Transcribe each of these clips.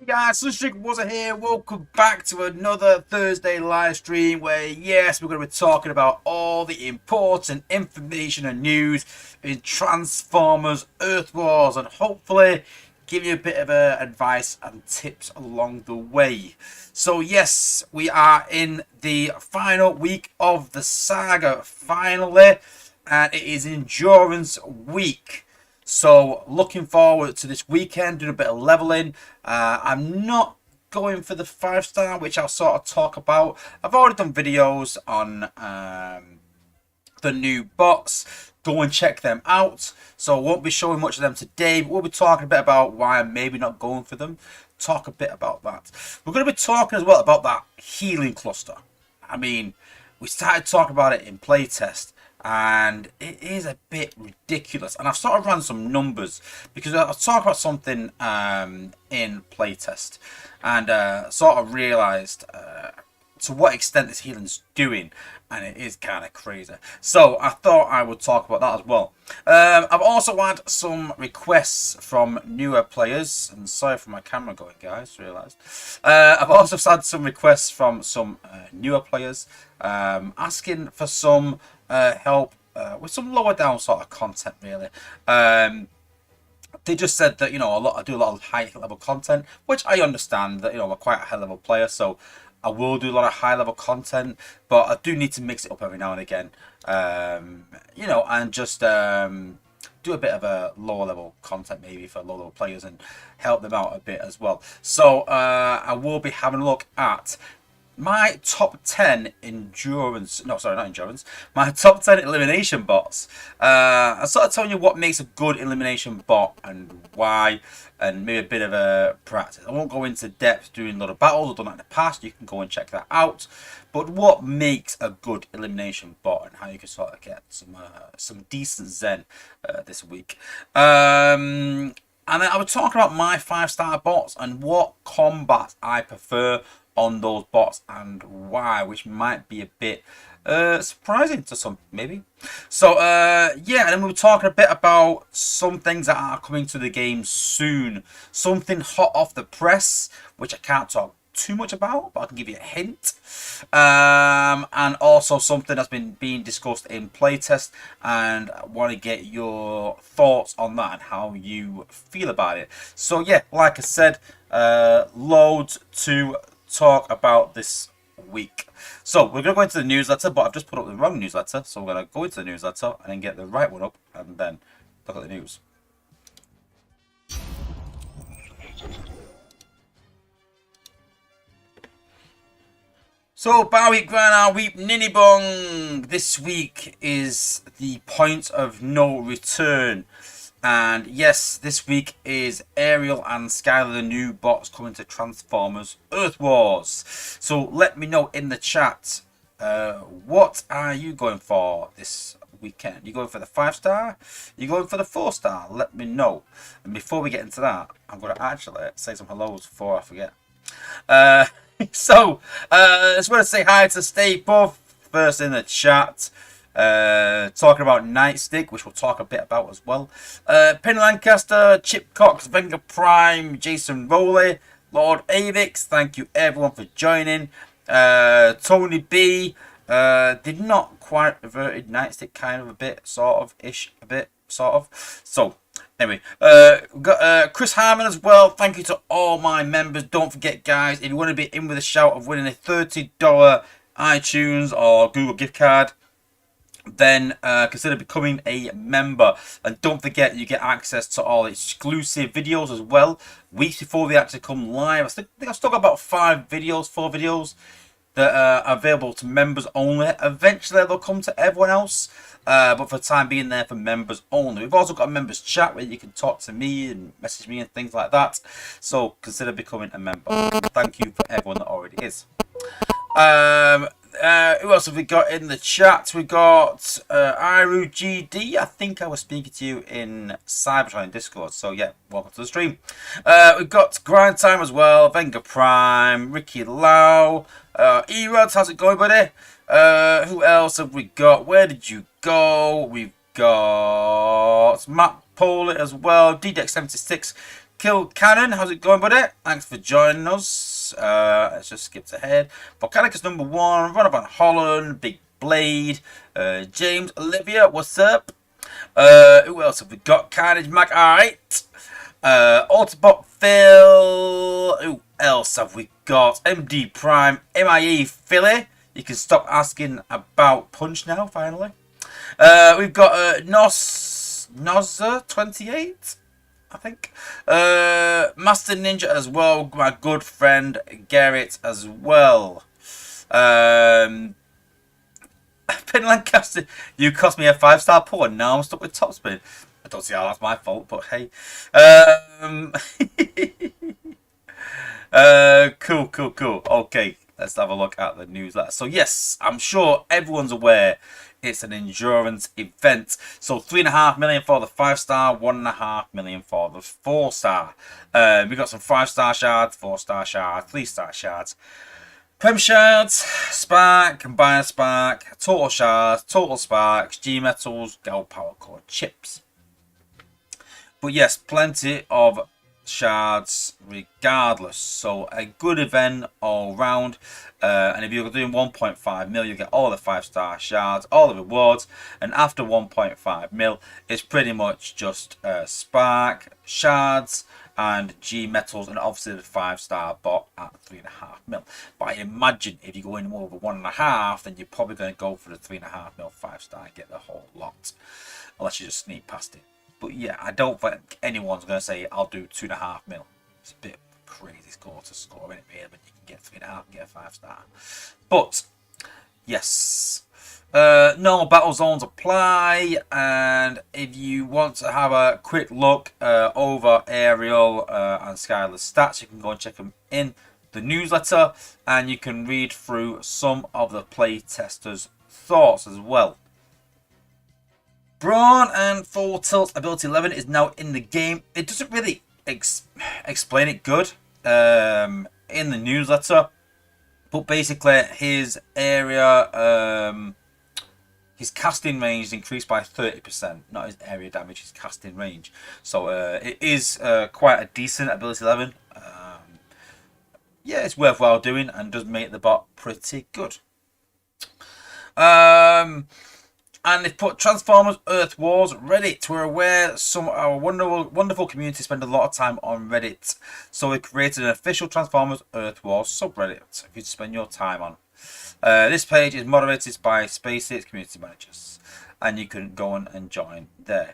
Hey guys, Sunstreaker Wozza here. Welcome back to another Thursday live stream where, yes, we're going to be talking about all the important information and news in Transformers Earth Wars and hopefully give you a bit of advice and tips along the way. So, yes, we are in the final week of the saga, finally, and it is Endurance Week. So looking forward to this weekend, doing a bit of leveling. I'm not going for the 5-star, which I'll sort of talk about. I've already done videos on the new bots. Go and check them out. So I won't be showing much of them today, but we'll be talking a bit about why I'm maybe not going for them. Talk a bit about that. We're going to be talking as well about that healing cluster. I mean, we started talking about it in playtest. And it is a bit ridiculous. And I've sort of ran some numbers because I was talking about something in playtest and sort of realised to what extent this healing's doing. And it is kind of crazy. So I thought I would talk about that as well. I've also had some requests from newer players. And sorry for my camera going, guys, realised. I've also had some requests from some newer players asking for some help with some lower down sort of content, really. They just said that, you know, I do a lot of high level content, which I understand that, you know, I'm quite a high level player, so I will do a lot of high level content, but I do need to mix it up every now and again, you know, and just do a bit of a lower level content maybe for lower level players and help them out a bit as well. So I will be having a look at my top 10 my top 10 elimination bots. I'm sort of telling you what makes a good elimination bot and why, and maybe a bit of a practice. I won't go into depth doing a lot of battles. I've done that in the past. You can go and check that out. But what makes a good elimination bot and how you can sort of get some decent zen this week. And then I was talking about my 5-star bots and what combat I prefer on those bots and why, which might be a bit surprising to some maybe. So yeah, and then we were talking a bit about some things that are coming to the game soon, something hot off the press which I can't talk too much about, but I can give you a hint, and also something that's been being discussed in playtest, and I want to get your thoughts on that and how you feel about it. So yeah, like I said, loads to talk about this week. So we're going to go into the newsletter, but I've just put up the wrong newsletter, so we're going to go into the newsletter and then get the right one up and then look at the news. So Barweek Grana Weep Ninny Bong. This week is the point of no return. And yes, this week is Ariel and Skylar, the new bots coming to Transformers Earth Wars. So let me know in the chat, what are you going for this weekend? You going for the 5-star? You going for the 4-star? Let me know. And before we get into that, I'm going to actually say some hellos before I forget. So I just want to say hi to Stay Buff first in the chat. Talking about Nightstick, which we'll talk a bit about as well. Penny Lancaster, Chip Cox, Venga Prime, Jason Rowley, Lord Avix, thank you everyone for joining. Tony B did not quite reverted Nightstick, kind of a bit, sort of ish, a bit, sort of. So anyway, we've got Chris Harmon as well. Thank you to all my members. Don't forget, guys, if you want to be in with a shout of winning a $30 iTunes or Google gift card, then consider becoming a member. And don't forget, you get access to all exclusive videos as well, weeks before they actually come live. I think I've still got about 4 videos that are available to members only. Eventually they'll come to everyone else, but for the time being, they're for members only. We've also got a members chat where you can talk to me and message me and things like that, so consider becoming a member. Thank you for everyone that already is. Who else have we got in the chat? We got Iru GD. I think I was speaking to you in Cybertron Discord. So yeah, welcome to the stream. We've got Grind Time as well. Venga Prime, Ricky Lau, Erods. How's it going, buddy? Who else have we got? Where did you go? We've got Matt Pollitt as well. DDX76. Kill Cannon, how's it going, buddy? Thanks for joining us. Let's just skip ahead. Volcanicus number 1, Ron Van Holland, Big Blade, James Olivia, what's up? Who else have we got? Carnage Mac, alright. Autobot Phil. Who else have we got? MD Prime, MIE Philly. You can stop asking about Punch now, finally. We've got Nozza 28, I think. Master Ninja as well. My good friend Garrett as well. Penn Lancaster, you cost me a 5-star pull and now I'm stuck with topspin. I don't see how that's my fault, but hey. Cool. Okay, let's have a look at the newsletter. So yes, I'm sure everyone's aware it's an endurance event. So 3.5 million for the 5-star, 1.5 million for the 4-star. We got some 5-star shards, 4-star shards, 3-star shards, Prem shards, spark, combined spark, total shards, total sparks, G metals, gold power core chips. But yes, plenty of shards regardless. So a good event all round. And if you're doing 1.5 mil, you get all the 5-star shards, all the rewards. And after 1.5 mil, it's pretty much just spark, shards, and G metals, and obviously the 5-star bot at 3.5 mil. But I imagine if you go in over 1.5, then you're probably going to go for the 3.5 mil 5-star and get the whole lot, unless you just sneak past it. But yeah, I don't think anyone's going to say I'll do 2.5 mil. It's a bit crazy score to score in it, really, but you can get 3.5 and get a 5-star. But yes, normal battle zones apply, and if you want to have a quick look over Aerial and Skylar's stats, you can go and check them in the newsletter, and you can read through some of the play testers' thoughts as well. Brawn and Full Tilt Ability 11 is now in the game. It doesn't really explain it good in the newsletter, but basically his area, his casting range is increased by 30%. Not his area damage, his casting range. So it is quite a decent Ability 11. Yeah, it's worthwhile doing and does make the bot pretty good. And they've put Transformers Earth Wars Reddit. We're aware some of our wonderful community spend a lot of time on Reddit. So we created an official Transformers Earth Wars subreddit for you to spend your time on. This page is moderated by SpaceX community managers, and you can go on and join there.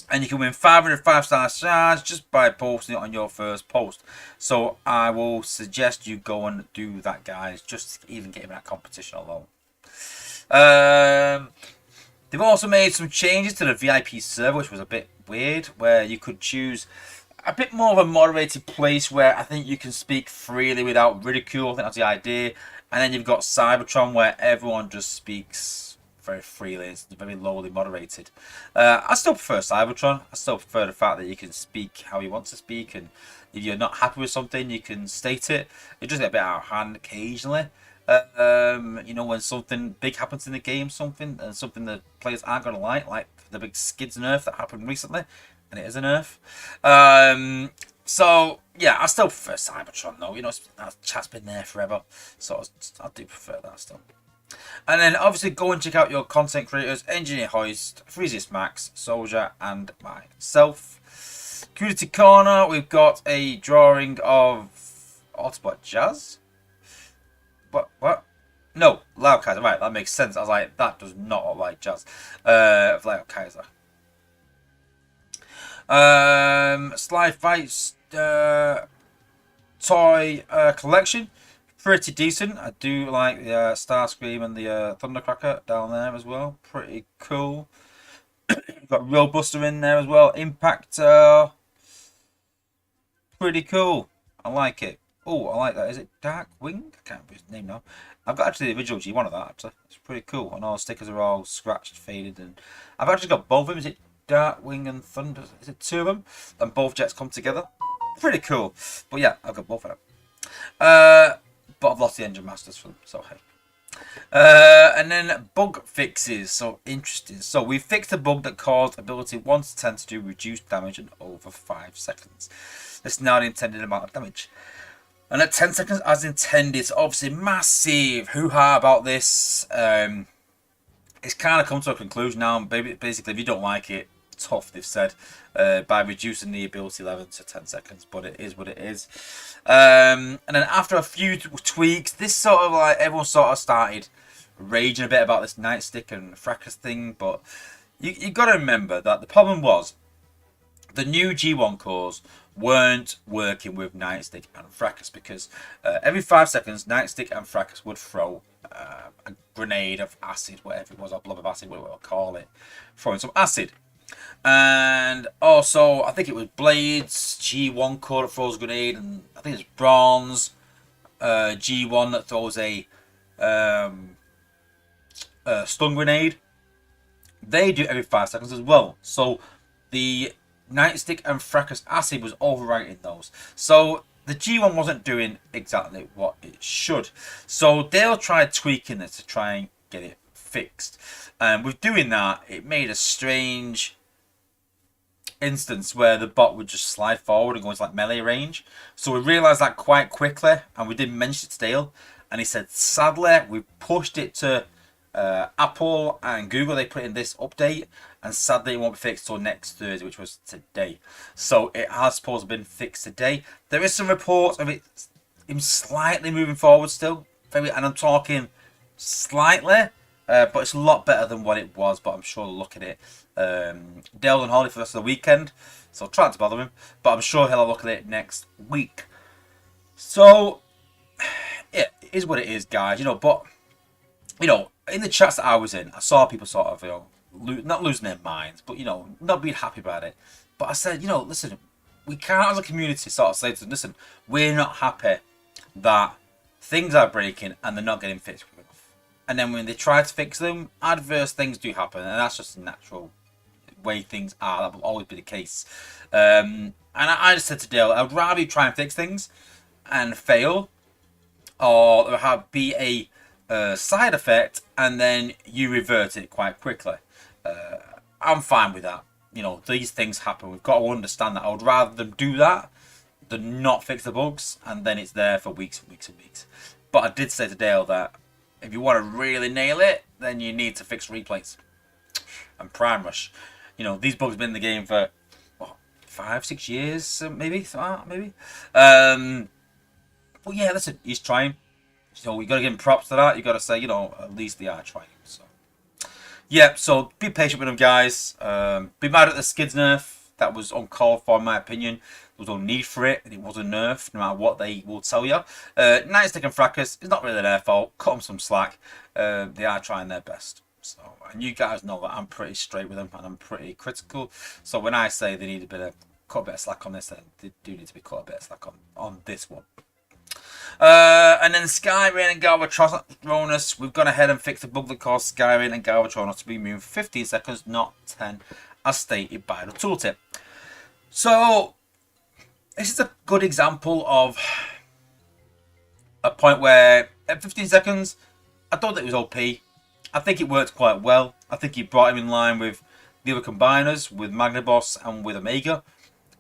And you can win 500 5-star shards just by posting it on your first post. So I will suggest you go and do that, guys, just to even get in that competition alone. They've also made some changes to the VIP server, which was a bit weird, where you could choose a bit more of a moderated place where I think you can speak freely without ridicule. I think that's the idea. And then you've got Cybertron, where everyone just speaks very freely. It's very lowly moderated. I still prefer Cybertron. I still prefer the fact that you can speak how you want to speak, and if you're not happy with something, you can state it. It does get a bit out of hand occasionally. You know, when something big happens in the game, something the players aren't going to like the big skids nerf that happened recently, and it is a nerf. So yeah, I still prefer Cybertron though. You know, that chat's been there forever, so I do prefer that still. And then obviously go and check out your content creators: Engineer Hoist, Freezius Max, Soldier, and myself. Community Corner, we've got a drawing of Autobot Jazz. What? No, Loud Kaiser. Right, that makes sense. I was like, that does not look like Jazz. Loud Kaiser. Sly Fights toy collection. Pretty decent. I do like the Starscream and the Thundercracker down there as well. Pretty cool. Got Real Buster in there as well. Impactor. Pretty cool. I like it. Oh, I like that. Is it Darkwing? I can't remember his name now. I've got actually the original G1 of that, actually. It's pretty cool. And all the stickers are all scratched, faded. And I've actually got both of them. Is it Darkwing and Thunder? Is it two of them? And both jets come together. Pretty cool. But yeah, I've got both of them. But I've lost the Engine Masters for them, so hey. And then bug fixes. So interesting. So we fixed a bug that caused ability 1 to 10 to do reduced damage in over 5 seconds. That's now the intended amount of damage. And at 10 seconds as intended. It's obviously massive hoo-ha about this. It's kind of come to a conclusion now. Basically, if you don't like it, tough, they've said, by reducing the ability level to 10 seconds. But it is what it is. And then after a few tweaks, this sort of like, everyone sort of started raging a bit about this nightstick and fracas thing. But you got to remember that the problem was the new G1 cores weren't working with nightstick and fracas, because every 5 seconds nightstick and fracas would throw a grenade of acid, whatever it was, a blob of acid, whatever we'll call it, throwing some acid. And also I think it was Blades G1 core that throws a grenade, and I think it's Bronze G1 that throws a stun grenade. They do it every 5 seconds as well. So the nightstick and fracas acid was overwriting those. So the G1 wasn't doing exactly what it should. So Dale tried tweaking it to try and get it fixed. And with doing that, it made a strange instance where the bot would just slide forward and go into like melee range. So we realised that quite quickly, and we did mention it to Dale. And he said, sadly, we pushed it to Apple and Google. They put in this update, and sadly it won't be fixed till next Thursday, which was today. So it has supposed to have been fixed today. There is some reports of it slightly moving forward still, and I'm talking slightly, but it's a lot better than what it was. But I'm sure they'll look at it. Dale's on holiday for the rest of the weekend, so I'll try not to bother him, but I'm sure he'll look at it next week. So yeah, it is what it is, guys. But in the chats that I was in, I saw people sort of, not losing their minds, but, not being happy about it. But I said, listen, we can't as a community sort of say to them, listen, we're not happy that things are breaking and they're not getting fixed quick enough. And then when they try to fix them, adverse things do happen, and that's just a natural way things are. That will always be the case. And I just said to Dale, I'd rather you try and fix things and fail, or be a side effect and then you revert it quite quickly. I'm fine with that. These things happen. We've got to understand that. I would rather them do that than not fix the bugs, and then it's there for weeks and weeks and weeks. But I did say to Dale that if you want to really nail it, then you need to fix replays and Prime Rush. These bugs have been in the game for what, 5-6 years, maybe. But yeah, listen, he's trying. So you got to give him props to that. You got to say, at least they are trying. So yeah, so be patient with them, guys. Be mad at the skids nerf. That was uncalled for, in my opinion. There was no need for it, and it was a nerf, no matter what they will tell you. Nightstick and Fracas, it's not really their fault. Cut them some slack. They are trying their best. So, and you guys know that I'm pretty straight with them, and I'm pretty critical. So when I say they need cut a bit of slack on this, then they do need to be cut a bit of slack on this one. And then Skyrain and Galvatron, we've gone ahead and fixed the bug that caused Skyrain and Galvatron to be moved 15 seconds, not 10, as stated by the tooltip. So this is a good example of a point where at 15 seconds, I thought it was OP. I think it worked quite well. I think it brought him in line with the other combiners, with Magnaboss and with Omega.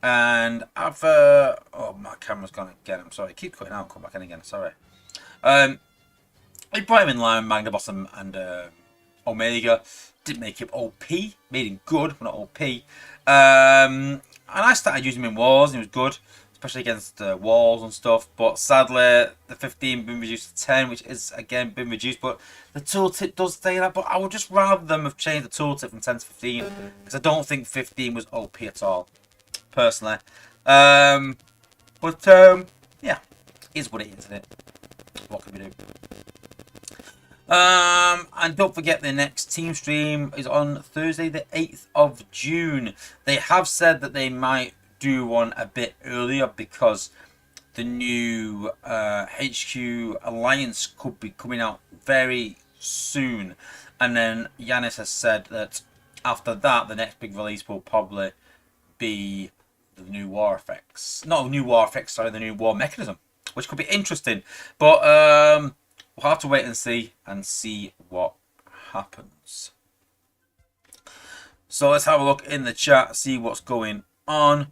And I've oh, my camera's gone again. I'm sorry. Keep cutting out. Come back in again. Sorry. He brought him in line with Magnaboss and Omega. Didn't make him OP. Made him good, but not OP. And I started using him in wars, and he was good, especially against walls and stuff. But sadly, the 15 been reduced to 10, which is again been reduced. But the tooltip does say that. But I would just rather them have changed the tooltip from 10 to 15, because I don't think 15 was OP at all, personally. Yeah, is what it is, isn't it? What can we do? And don't forget, the next team stream is on Thursday the 8th of June. They have said that they might do one a bit earlier because the new HQ Alliance could be coming out very soon. And then Yanis has said that after that, the next big release will probably be the new war effects. Not the new war effects, sorry, the new war mechanism, which could be interesting. But we'll we'll have to wait and see what happens. So let's have a look in the chat, see what's going on.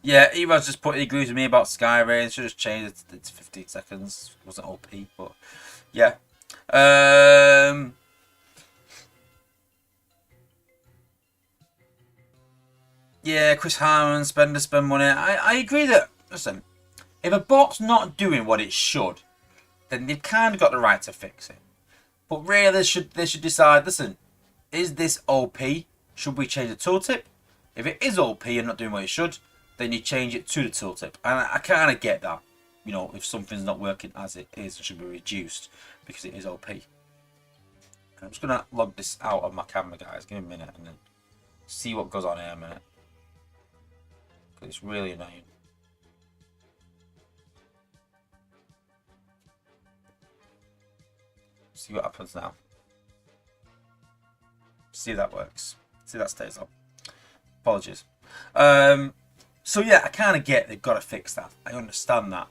Yeah, Eva's just put he agrees with me about Skyrain. Should have changed it to 15 seconds. It wasn't OP, but yeah. Yeah, Chris Harmon, spend money. I agree that, listen, if a bot's not doing what it should, then they've kind of got the right to fix it. But really, they should decide, listen, is this OP? Should we change the tooltip? If it is OP and not doing what it should, then you change it to the tooltip. And I kind of get that. You know, if something's not working as it is, it should be reduced because it is OP. I'm just going to log this out of my camera, guys. Give me a minute and then see what goes on here in a minute. Because it's really annoying. See what happens now. See if that works. See if that stays up. Apologies. So yeah, I kind of get they've got to fix that. I understand that.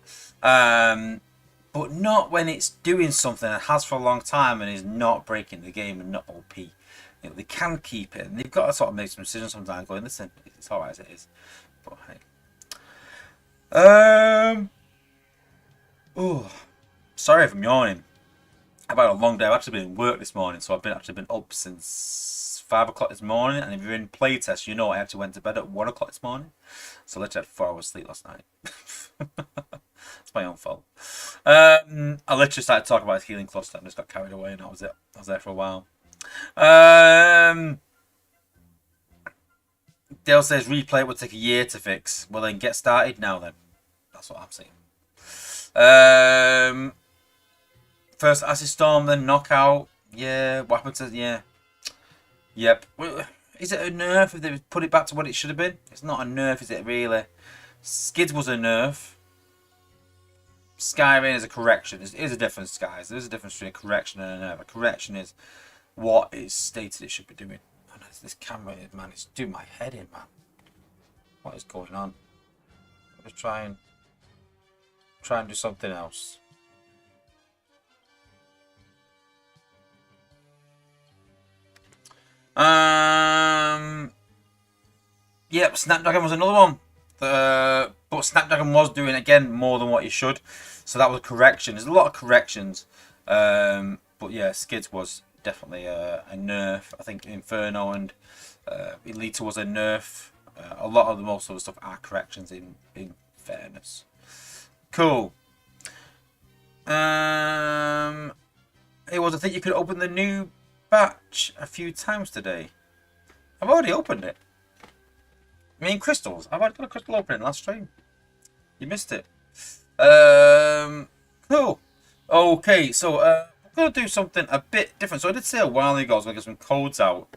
But not when it's doing something it has for a long time and is not breaking the game and not OP. You know, they can keep it and they've got to sort of make some decisions sometimes going, listen, it's alright as it is. But hey. Oh, sorry if I'm yawning. I've had a long day. I've actually been in work this morning, so I've actually been up since 5 o'clock this morning. And if you're in playtest, you know I actually went to bed at 1 o'clock this morning. So I literally had 4 hours sleep last night. It's my own fault. I literally started talking about his healing cluster and just got carried away, and that was it. I was there for a while. Dale says replay would take a year to fix. Well, then get started now. Then that's what I'm saying. First acid storm, then knockout. Yeah, what happened to Yep. Is it a nerf if they put it back to what it should have been? It's not a nerf, is it really? Skids was a nerf. Skyrain is a correction. There's a difference, guys. There's a difference between a correction and a nerf. A correction is what is stated it should be doing. And this camera, man, it's doing my head in, man. What is going on? Let's try and do something else. Yep, Snapdragon was another one. But Snapdragon was doing again more than what he should, so that was a correction. There's a lot of corrections, but yeah, Skids was definitely a nerf. I think Inferno and Elita was a nerf. A lot of the most of the stuff are corrections in fairness. Cool. It was, I think you could open the new batch a few times today. I've already opened it. I mean, crystals. I've already got a crystal opening last stream. You missed it. Cool. Okay, so we're going to do something a bit different. So I did say a while ago I was going to get some codes out.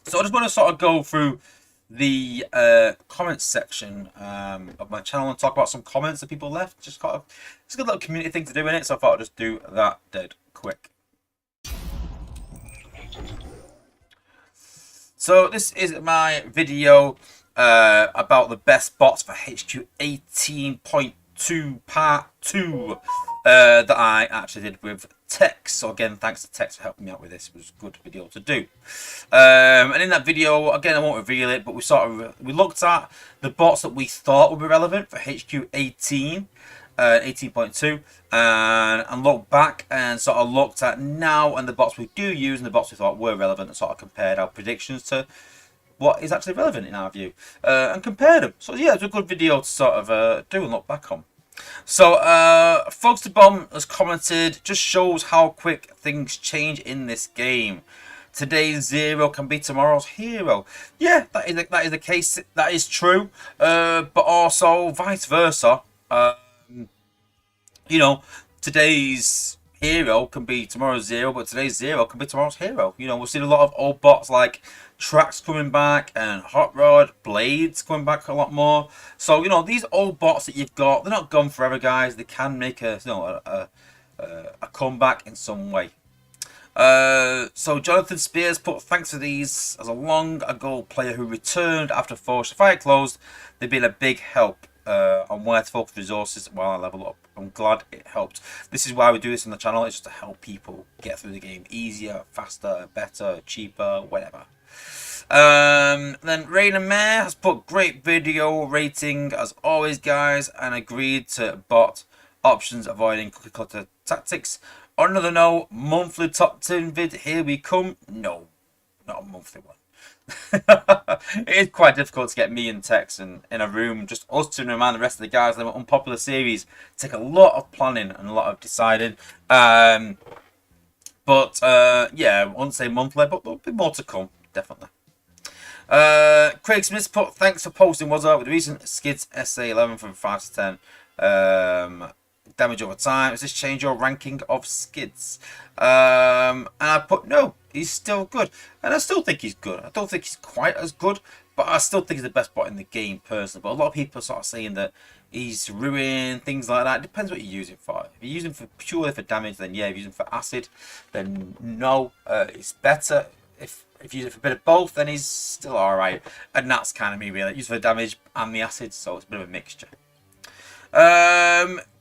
So I just want to sort of go through the comments section of my channel and talk about some comments that people left. It's got a little community thing to do in it, so I thought I'd just do that dead quick. So this is my video about the best bots for HQ 18.2 part 2 that I actually did with Tex. So again, thanks to Tex for helping me out with this. It was a good video to do. And in that video, again, I won't reveal it, but we looked at the bots that we thought would be relevant for HQ 18. 18.2 and looked back and sort of looked at now and the bots we do use and the bots we thought were relevant and sort of compared our predictions to what is actually relevant in our view and compared them. So yeah, it's a good video to sort of do and look back on. So Fogs to Bomb has commented, just shows how quick things change in this game. Today's zero can be tomorrow's hero. Yeah, that is the case. That is true, but also vice versa. You know, today's hero can be tomorrow's zero, but today's zero can be tomorrow's hero. You know, we've seen a lot of old bots like Trax coming back and Hot Rod, Blades coming back a lot more. So, you know, these old bots that you've got, they're not gone forever, guys. They can make a comeback in some way. So Jonathan Spears put, thanks for these. As a long ago player who returned after Forge Fire closed, they've been a big help on where to focus resources while I level up. I'm glad it helped. This is why we do this on the channel. It's just to help people get through the game easier, faster, better, cheaper, whatever. Then Rainer Mayer has put, great video rating as always, guys, and agreed to bot options avoiding cookie cutter tactics. On another note, monthly top 10 vid, here we come. No, not a monthly one. It is quite difficult to get me and Tex in a room, just us two and the rest of the guys. They're unpopular series, take a lot of planning and a lot of deciding. Yeah, I won't say monthly, but there'll be more to come, definitely. Craig Smith put, thanks for posting Wozza with recent skids SA11 from 5 to 10. Damage over time. Does this change your ranking of skids? And I put, no, he's still good. And I still think he's good. I don't think he's quite as good, but I still think he's the best bot in the game personally. But a lot of people are sort of saying that he's ruined, things like that. It depends what you use him for. If you use him for purely for damage, then yeah. If you use him for acid, then no, it's better. If you use it for a bit of both, then he's still alright. And that's kind of me, really. Use for the damage and the acid, so it's a bit of a mixture.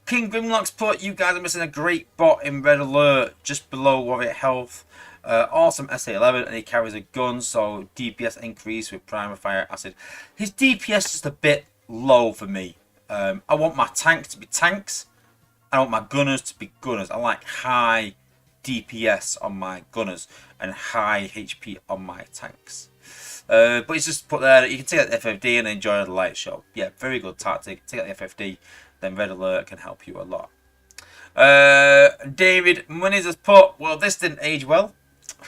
King Grimlock's put, you guys are missing a great bot in Red Alert, just below Warrior Health. Awesome SA11, and he carries a gun, so DPS increase with Primer Fire Acid. His DPS is just a bit low for me. I want my tanks to be tanks. I want my gunners to be gunners. I like high DPS on my gunners and high HP on my tanks. But it's just put there that you can take out the FFD and enjoy the light show. Yeah, very good tactic. Take out the FFD, then Red Alert can help you a lot. David Muniz has put, well, this didn't age well.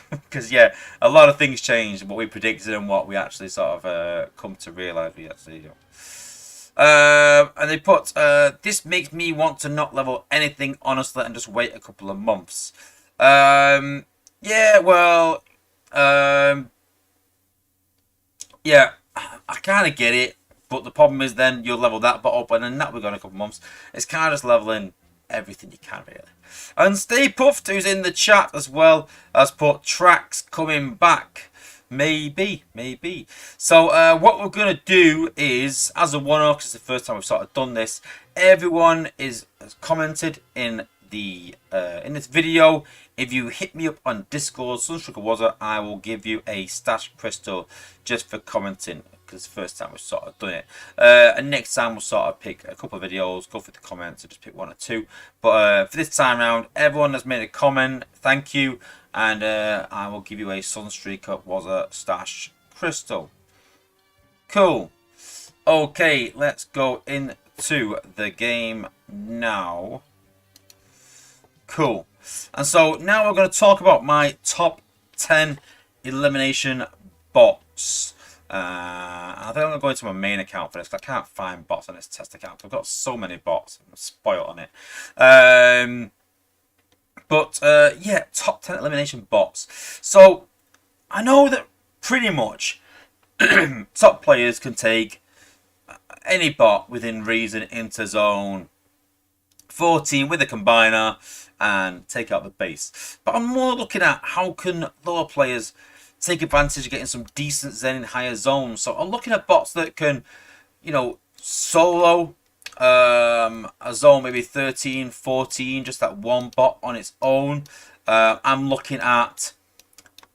Because, yeah, a lot of things changed. What we predicted and what we actually sort of come to realise we actually do. And they put, this makes me want to not level anything, honestly, and just wait a couple of months. Yeah, well, yeah, I kind of get it, but the problem is then you'll level that bot up, and then that will go in a couple of months. It's kind of just leveling everything you can, really. And Stay Puffed, who's in the chat as well, has put tracks coming back. Maybe. So what we're going to do is, as a one-off, because it's the first time we've sort of done this, everyone has commented in the in this video. If you hit me up on Discord, Sunstreaker Wozza, I will give you a stash crystal just for commenting, because the first time we've sort of done it. And next time we'll sort of pick a couple of videos, go through the comments, and just pick one or two. But for this time around, everyone that's made a comment, thank you. And I will give you a Sunstreaker Wozza stash crystal. Cool. Okay, let's go into the game now. Cool. And so now we're going to talk about my top 10 elimination bots. I think I'm going to go into my main account for this, because I can't find bots on this test account. I've got so many bots. I'm spoiled on it. Yeah, top 10 elimination bots. So I know that pretty much top players can take any bot within reason into zone 14 with a combiner and take out the base. But I'm more looking at how can lower players take advantage of getting some decent zen in higher zones. So I'm looking at bots that can, you know, solo a zone maybe 13, 14, just that one bot on its own. I'm looking at,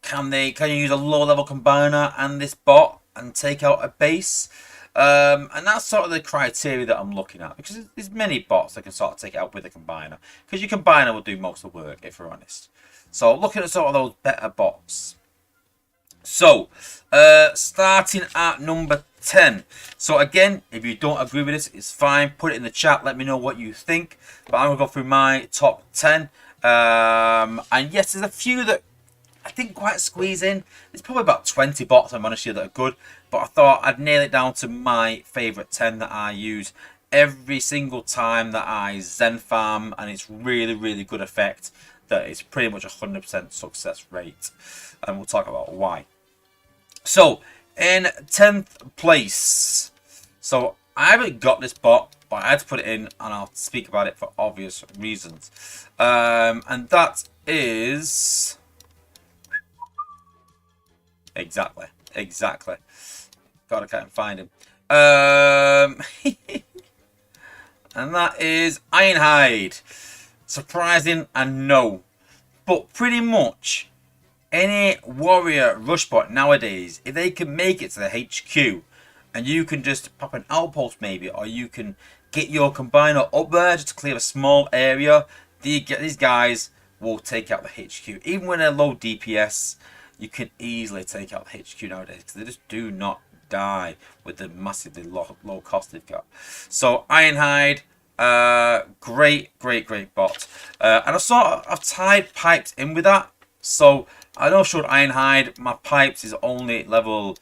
can you use a low level combiner and this bot and take out a base? And that's sort of the criteria that I'm looking at, because there's many bots that can sort of take it out with a combiner, because your combiner will do most of the work, if we're honest. So looking at sort of those better bots. So starting at number 10. So again, if you don't agree with this, it's fine. Put it in the chat. Let me know what you think. But I'm going to go through my top 10. And yes, there's a few that I didn't quite squeeze in. There's probably about 20 bots, I'm honest, that are good. But I thought I'd nail it down to my favourite 10 that I use every single time that I Zen farm. And it's really, really good effect. That it's pretty much 100% success rate. And we'll talk about why. So, in 10th place. So, I haven't got this bot, but I had to put it in, and I'll speak about it for obvious reasons. And that is Exactly. Exactly. Gotta try and find him. And that is Ironhide. Surprising, and no. But pretty much any warrior rush bot nowadays, if they can make it to the HQ, and you can just pop an outpost maybe, or you can get your combiner up there just to clear a small area, these guys will take out the HQ. Even when they're low DPS, you can easily take out the HQ nowadays because they just do not die with the massively low cost they've got. So Ironhide, great bot. And I've tied pipes in with that. So I know showed Ironhide, my pipes is only level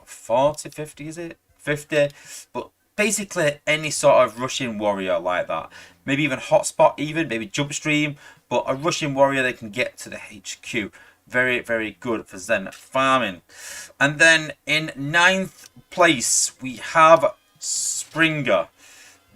40, 50 is it? 50. But basically any sort of rushing warrior like that. Maybe even hotspot, even maybe jump stream. But a rushing warrior they can get to the HQ. Very good for Zen farming. And then in 9th place we have Springer.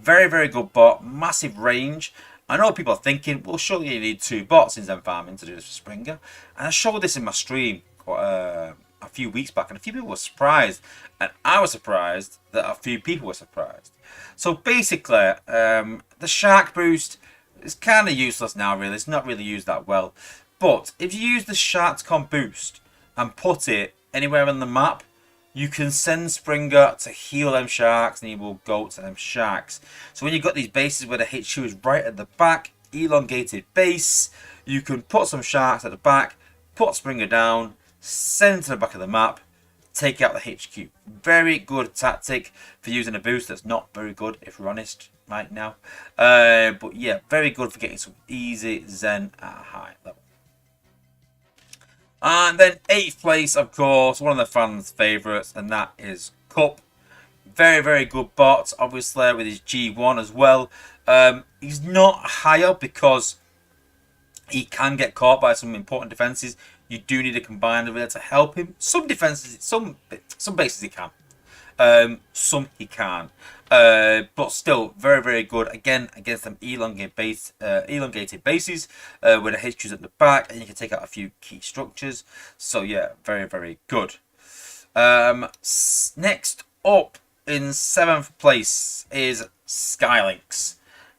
Very good bot, massive range. I know people are thinking, well, surely you need 2 bots in Zen farming to do this for Springer. And I showed this in my stream a few weeks back, and a few people were surprised, and I was surprised that a few people were surprised. So basically, the shark boost is kind of useless now, really. It's not really used that well. But if you use the Shark.com boost and put it anywhere on the map, you can send Springer to heal them sharks and he will go to them sharks. So when you've got these bases where the HQ is right at the back, elongated base, you can put some sharks at the back, put Springer down, send to the back of the map, take out the HQ. Very good tactic for using a boost that's not very good, if we're honest, right now. But yeah, very good for getting some easy Zen at a high level. And then 8th place, of course, one of the fans' favourites, and that is Cup. Very good bot, obviously, with his G1 as well. He's not higher because he can get caught by some important defences. You do need a combiner there to help him. Some defences, some bases he can. Some he can. But still very good again against them elongated bases where the HQ's at the back and you can take out a few key structures. So yeah, very good. Next up in 7th place is Skylinks.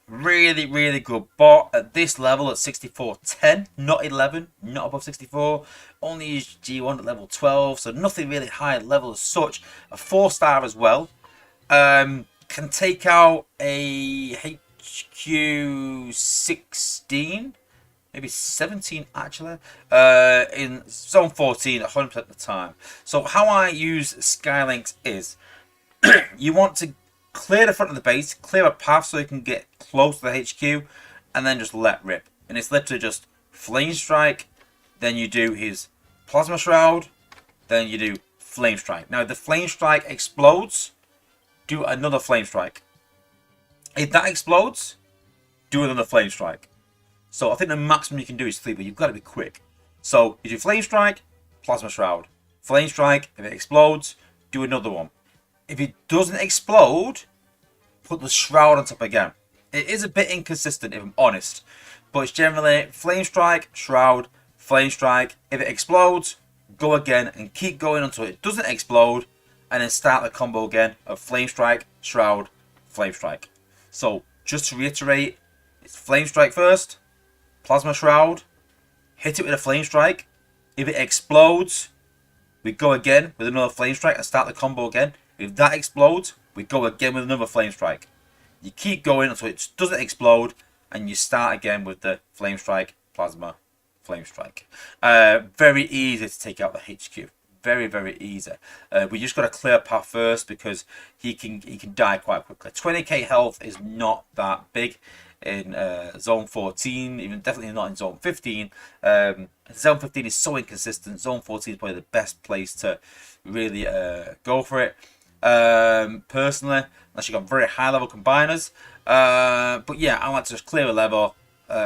Really good bot at this level at 6410, not 11, not above 64. Only use G1 at level 12, so nothing really high level as such. A 4-star as well. Can take out a HQ 16, maybe 17 actually, in zone 14 100% of the time. So how I use Skylinks is you want to clear the front of the base, clear a path so you can get close to the HQ, and then just let rip. And it's literally just Flame Strike, then you do his Plasma Shroud, then you do Flame Strike. Now if the Flame Strike explodes, do another Flame Strike. If that explodes, do another Flame Strike. So I think the maximum you can do is 3, but you've got to be quick. So you do Flame Strike, Plasma Shroud. Flame Strike, if it explodes, do another one. If it doesn't explode, put the Shroud on top again. It is a bit inconsistent if I'm honest, but it's generally Flame Strike, Shroud, Flame Strike. If it explodes, go again and keep going until it doesn't explode, and then start the combo again of Flame Strike, Shroud, Flame Strike. So just to reiterate, it's Flame Strike first, Plasma Shroud, hit it with a Flame Strike. If it explodes, we go again with another Flame Strike and start the combo again. If that explodes, we go again with another Flame Strike. You keep going until it doesn't explode, and you start again with the Flame Strike, Plasma, Flame Strike. Very easy to take out the HQ. Very easy. We just got to clear a path first because he can die quite quickly. 20k health is not that big in zone 14, even definitely not in zone 15. Zone 15 is so inconsistent. Zone 14 is probably the best place to really go for it. Personally, unless you got very high level combiners. But yeah, I like to just clear a level,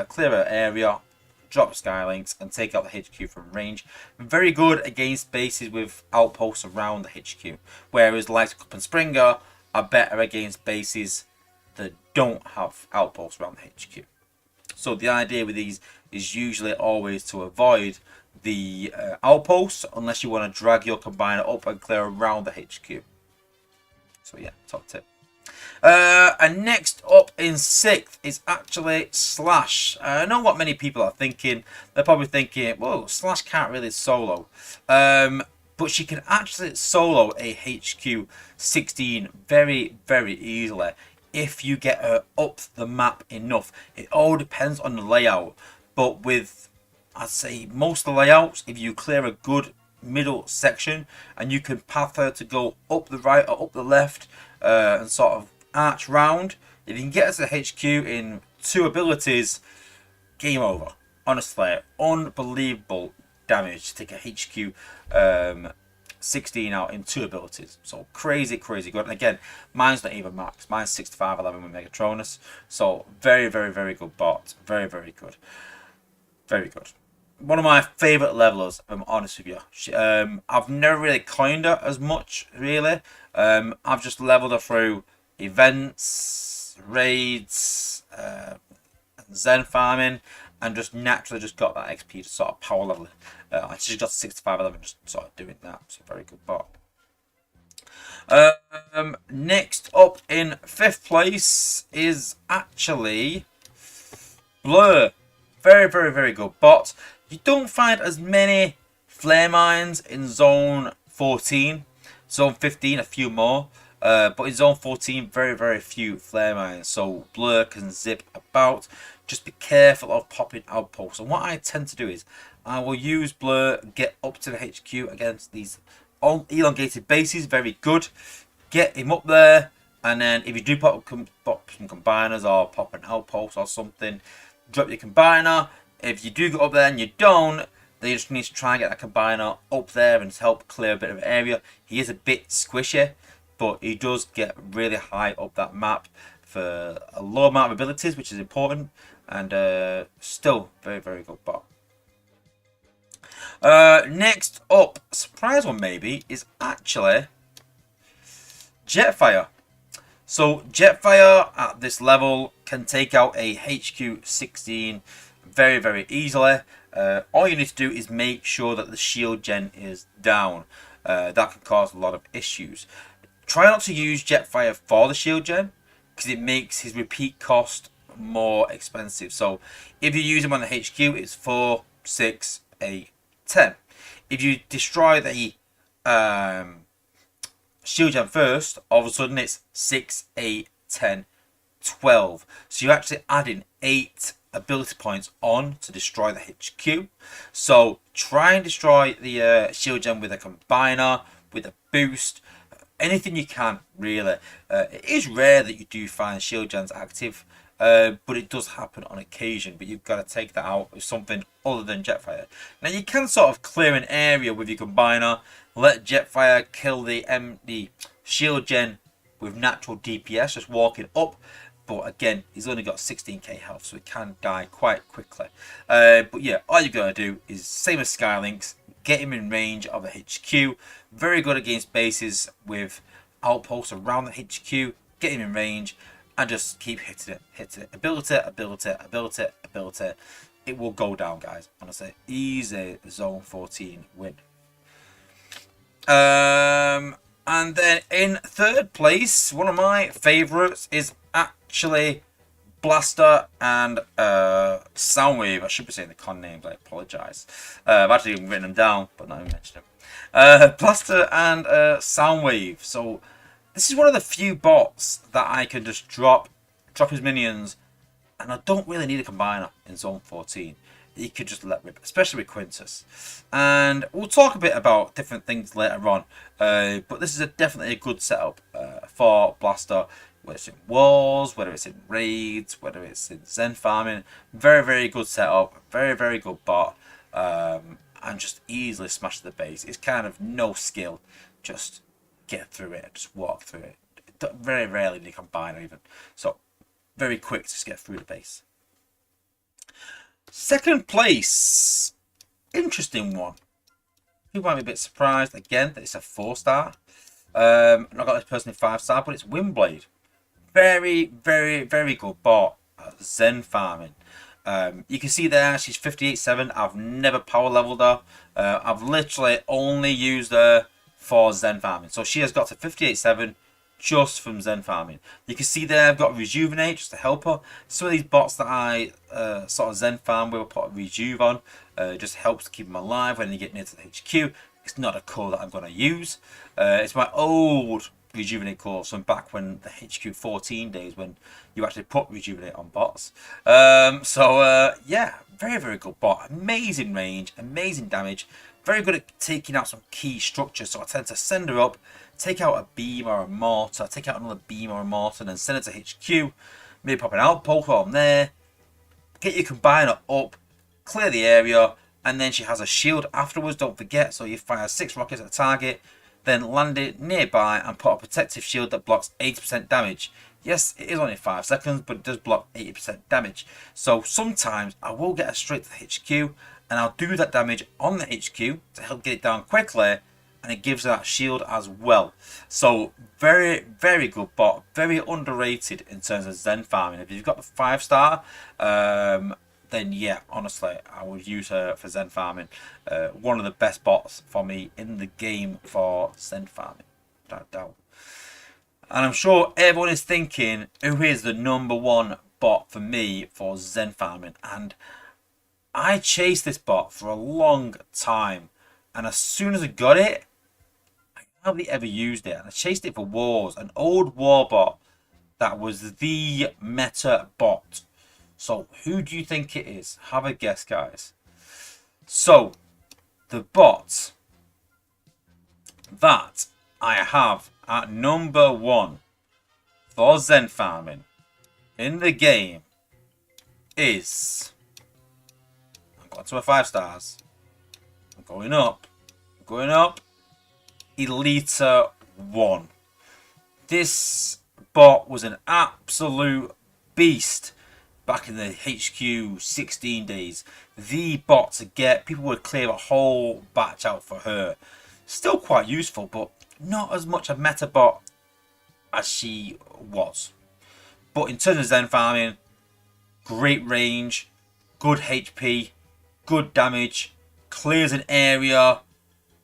clear an area, drop Skylinks and take out the HQ from range. Very good against bases with outposts around the HQ, whereas Light Cup and Springer are better against bases that don't have outposts around the HQ. So the idea with these is usually always to avoid the outpost unless you want to drag your combiner up and clear around the HQ. So yeah, top tip. And next up in 6th is actually Slash. I know what many people are thinking. They're probably thinking, whoa, Slash can't really solo. But she can actually solo a HQ 16 very, very easily if you get her up the map enough. It all depends on the layout. But with, I'd say, most of the layouts, if you clear a good middle section and you can path her to go up the right or up the left and sort of arch round, if you can get us to the HQ in 2 abilities, game over. Honestly, unbelievable damage to take a HQ 16 out in 2 abilities. So crazy, crazy good. And again, mine's not even max. Mine's 6511 with Megatronus. So very, very, very good bot. Very, very good. Very good. One of my favourite levelers, if I'm honest with you. I've never really coined her as much, really. I've just leveled her through events, raids, and Zen farming, and just naturally just got that XP to sort of power level. I just got 6511 just sort of doing that. So very good bot. Next up in 5th place is actually Blur. Very, very, very good bot. You don't find as many flare mines in zone 14. Zone 15, a few more. But in zone 14, very, very few flare mines. So Blur can zip about. Just be careful of popping outposts. And what I tend to do is I will use Blur, get up to the HQ against these elongated bases. Very good. Get him up there. And then if you do pop some combiners or pop an outpost or something, drop your combiner. If you do go up there and you don't, then you just need to try and get that combiner up there and help clear a bit of area. He is a bit squishy, but he does get really high up that map for a low amount of abilities, which is important, and still very, very good bot. Next up, surprise one maybe, is actually Jetfire. So Jetfire at this level can take out a HQ 16 very, very easily. All you need to do is make sure that the shield gen is down. That can cause a lot of issues. Try not to use Jetfire for the shield gen because it makes his repeat cost more expensive. So if you use him on the HQ, it's 4, 6, 8, 10. If you destroy the shield gen first, all of a sudden it's 6, 8, 10, 12. So you're actually adding 8 ability points on to destroy the HQ. So try and destroy the shield gen with a combiner, with a boost, anything you can, really. It is rare that you do find shield gens active, but it does happen on occasion. But you've got to take that out with something other than Jetfire. Now you can sort of clear an area with your combiner, let Jetfire kill the shield gen with natural DPS, just walking up. But again, he's only got 16k health, so he can die quite quickly. But yeah, all you're going to do is, same as Skylinks, get him in range of the HQ. Very good against bases with outposts around the HQ. Get him in range and just keep hitting it. Hitting it. Ability, ability, ability, ability. It will go down, guys. Honestly, easy zone 14 win. And then in 3rd place, one of my favourites is actually Blaster and Soundwave. I should be saying the con names, I apologise. I've actually even written them down, but not even mentioned them. Blaster and Soundwave. So this is one of the few bots that I can just drop his minions, and I don't really need a combiner in zone 14. You could just let rip, especially with Quintus. And we'll talk a bit about different things later on. But this is definitely a good setup for Blaster. Whether it's in walls, whether it's in raids, whether it's in Zen farming. Very, very good setup. Very, very good bot. And just easily smash the base. It's kind of no skill. Just get through it. Just walk through it. Very rarely need a combiner even. So, very quick to just get through the base. 2nd place. Interesting one. People might be a bit surprised again that it's a 4-star. I got this person in 5-star, but it's Windblade. Very, very, very good bot at Zen farming. You can see there she's 58.7. I've never power leveled her. I've literally only used her for Zen farming. So she has got to 58.7 just from Zen farming. You can see there I've got Rejuvenate just to help her. Some of these bots that I sort of Zen farm will put a Rejuve on. Just helps to keep them alive when they get near to the HQ. It's not a core that I'm going to use. It's my old Rejuvenate core from back when the HQ 14 days when you actually put Rejuvenate on bots. Yeah, very, very good bot. Amazing range, amazing damage. Very good at taking out some key structures. So I tend to send her up, take out a beam or a mortar, take out another beam or a mortar, and then send it to HQ. Maybe pop an outpost while I'm there. Get your combiner up, clear the area, and then she has a shield afterwards, don't forget. So you fire 6 rockets at the target, then land it nearby and put a protective shield that blocks 80% damage. Yes, it is only 5 seconds, but it does block 80% damage. So sometimes I will get her straight to the HQ, and I'll do that damage on the HQ to help get it down quickly, and it gives her that shield as well. So very, very good bot, very underrated in terms of Zen farming. If you've got the 5-star, then yeah, honestly, I would use her for Zen farming. One of the best bots for me in the game for Zen farming, without doubt. And I'm sure everyone is thinking, who is the #1 bot for me for Zen farming? And I chased this bot for a long time, and as soon as I got it, I hardly ever used it. And I chased it for wars, an old war bot that was the meta bot. So who do you think it is? Have a guess, guys. So the bot that I have at #1 for Zen farming in the game is, I'm going to my 5 stars. I'm going up. I'm going up. Elita 1. This bot was an absolute beast back in the HQ 16 days. The bot to get. People would clear a whole batch out for her. Still quite useful, but not as much a meta bot as she was. But in terms of Zen farming, great range, good HP, good damage, clears an area,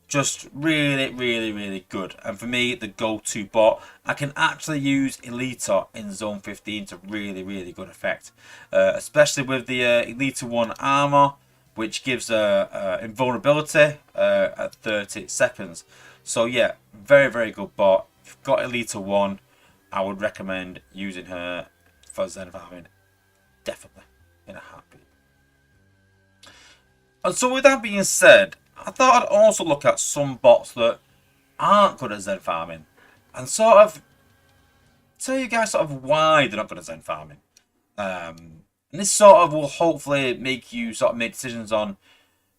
just really, really, really good. And for me, the go-to bot. I can actually use Elita in Zone 15 to really, really good effect. Especially with the Elita 1 armor, which gives invulnerability at 30 seconds. So yeah, very, very good bot. If you've got Elita 1, I would recommend using her for Zen farming. Definitely. In a heartbeat. And so with that being said, I thought I'd also look at some bots that aren't good at Zen farming and sort of tell you guys sort of why they're not good at Zen farming. And this sort of will hopefully make you sort of make decisions on,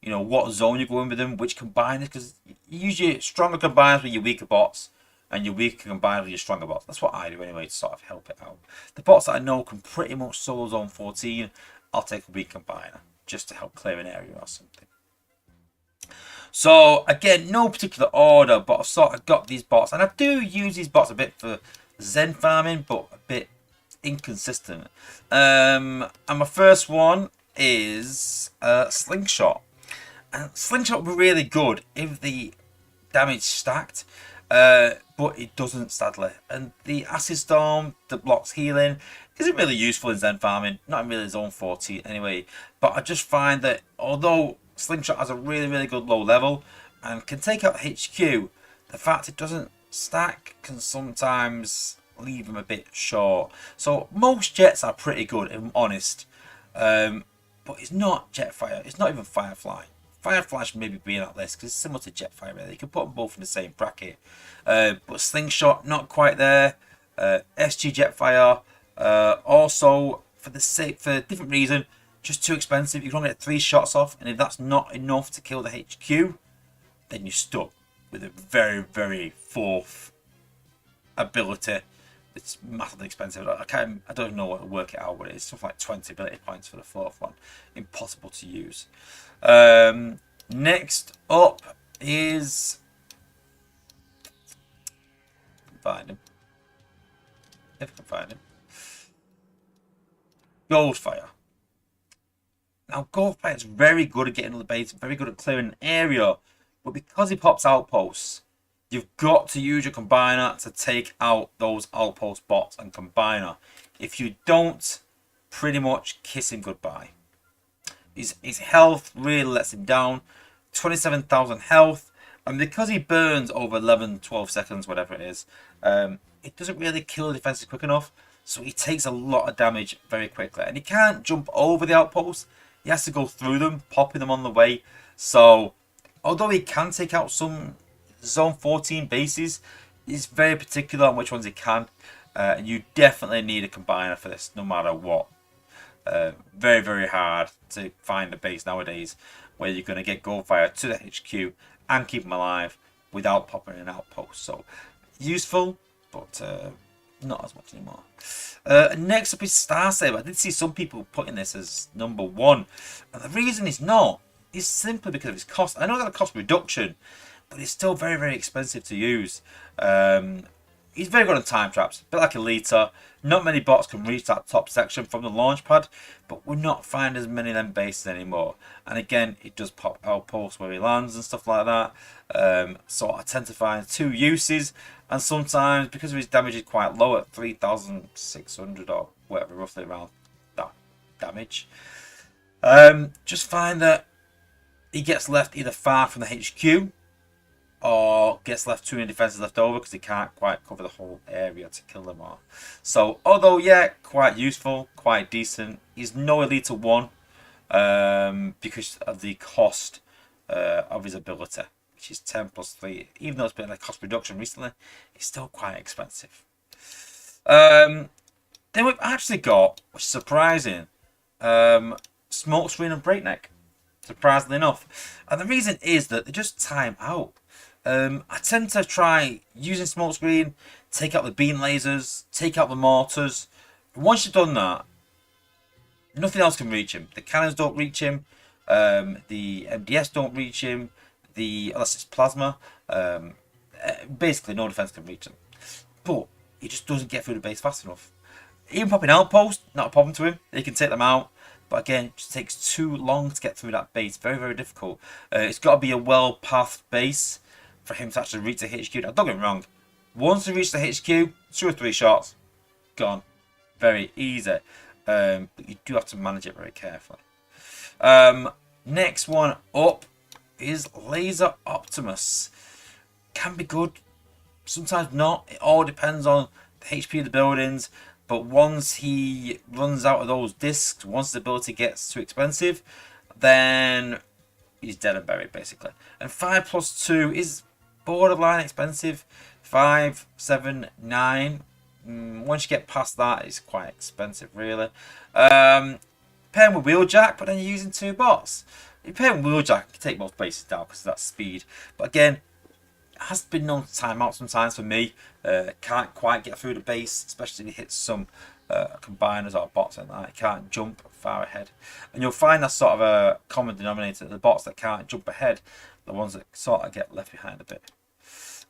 you know, what zone you're going with them, which combiners, because usually stronger combiners with your weaker bots and your weaker combiners with your stronger bots. That's what I do anyway to sort of help it out. The bots that I know can pretty much solo Zone 14, I'll take a weak combiner just to help clear an area or something. So again, no particular order, but I've sort of got these bots, and I do use these bots a bit for Zen farming, but a bit inconsistent. And my first one is Slingshot. And Slingshot would be really good if the damage stacked, but it doesn't, sadly. And the Acid Storm that blocks healing isn't really useful in Zen farming, not in really Zone 14 anyway. But I just find that although Slingshot has a really, really good low level and can take out HQ, the fact it doesn't stack can sometimes leave him a bit short. So most jets are pretty good, if I'm honest. But it's not Jetfire. It's not even Firefly. Firefly should maybe be in that list because it's similar to Jetfire, really. You can put them both in the same bracket. But Slingshot, not quite there. SG Jetfire, also for a different reason, just too expensive. You can only get 3 shots off, and if that's not enough to kill the HQ, then you're stuck with a very, very fourth ability. It's massively expensive. I don't even know what to work it out, but it's something like 20 ability points for the 4th one. Impossible to use. Next up is, find him. If I can find him. Goldfire. Now, Goldfire's very good at getting to the base, very good at clearing an area, but because he pops outposts, you've got to use your combiner to take out those outpost bots and combiner. If you don't, pretty much kiss him goodbye. His health really lets him down. 27,000 health, and because he burns over 11, 12 seconds, whatever it is, it doesn't really kill the defenses quick enough, so he takes a lot of damage very quickly. And he can't jump over the outposts, he has to go through them, popping them on the way. So, although he can take out some Zone 14 bases, he's very particular on which ones he can. And you definitely need a combiner for this, no matter what. Very, very hard to find a base nowadays where you're going to get Goldfire to the HQ and keep him alive without popping an outpost. So, useful, but not as much anymore. Next up is Star Saber. I did see some people putting this as number 1. And the reason it's not is simply because of its cost. I know that a cost reduction, but it's still very, very expensive to use. He's very good on time traps, a bit like Elita. Not many bots can reach that top section from the launch pad, but we're not finding as many of them bases anymore. And again, it does pop outposts where he lands and stuff like that. So I tend to find 2 uses, and sometimes because of his damage is quite low at 3,600 or whatever, roughly around that damage, just find that he gets left either far from the HQ or gets left too many defenses left over because he can't quite cover the whole area to kill them all. So, although, yeah, quite useful, quite decent, he's no Elite 1 because of the cost of his ability, which is 10 plus 3. Even though it's been a cost reduction recently, it's still quite expensive. Then we've actually got, which is surprising, Smokescreen and Breakneck, surprisingly enough. And the reason is that they just time out. I tend to try using Smokescreen, take out the beam lasers, take out the mortars. Once you've done that, nothing else can reach him. The cannons don't reach him. The MDS don't reach him. Unless it's plasma. Basically, no defense can reach him. But he just doesn't get through the base fast enough. Even popping outpost, not a problem to him. He can take them out. But again, it just takes too long to get through that base. Very, very difficult. It's got to be a well-pathed base for him to actually reach the HQ. Now, don't get me wrong. Once he reaches the HQ, 2 or 3 shots, gone. Very easy. But you do have to manage it very carefully. Next one up is Laser Optimus. Can be good. Sometimes not. It all depends on the HP of the buildings. But once he runs out of those discs, once the ability gets too expensive, then he's dead and buried, basically. And 5 plus 2 is borderline expensive. 5, 7, 9. Once you get past that, it's quite expensive, really. Pairing with Wheeljack, but then you're using 2 bots. If you're pairing with Wheeljack, you can take most bases down because of that speed. But again, it has been known to time out sometimes for me. Can't quite get through the base, especially if it hits some combiners or bots like that. It can't jump far ahead. And you'll find that's sort of a common denominator. The bots that can't jump ahead, the ones that sort of get left behind a bit.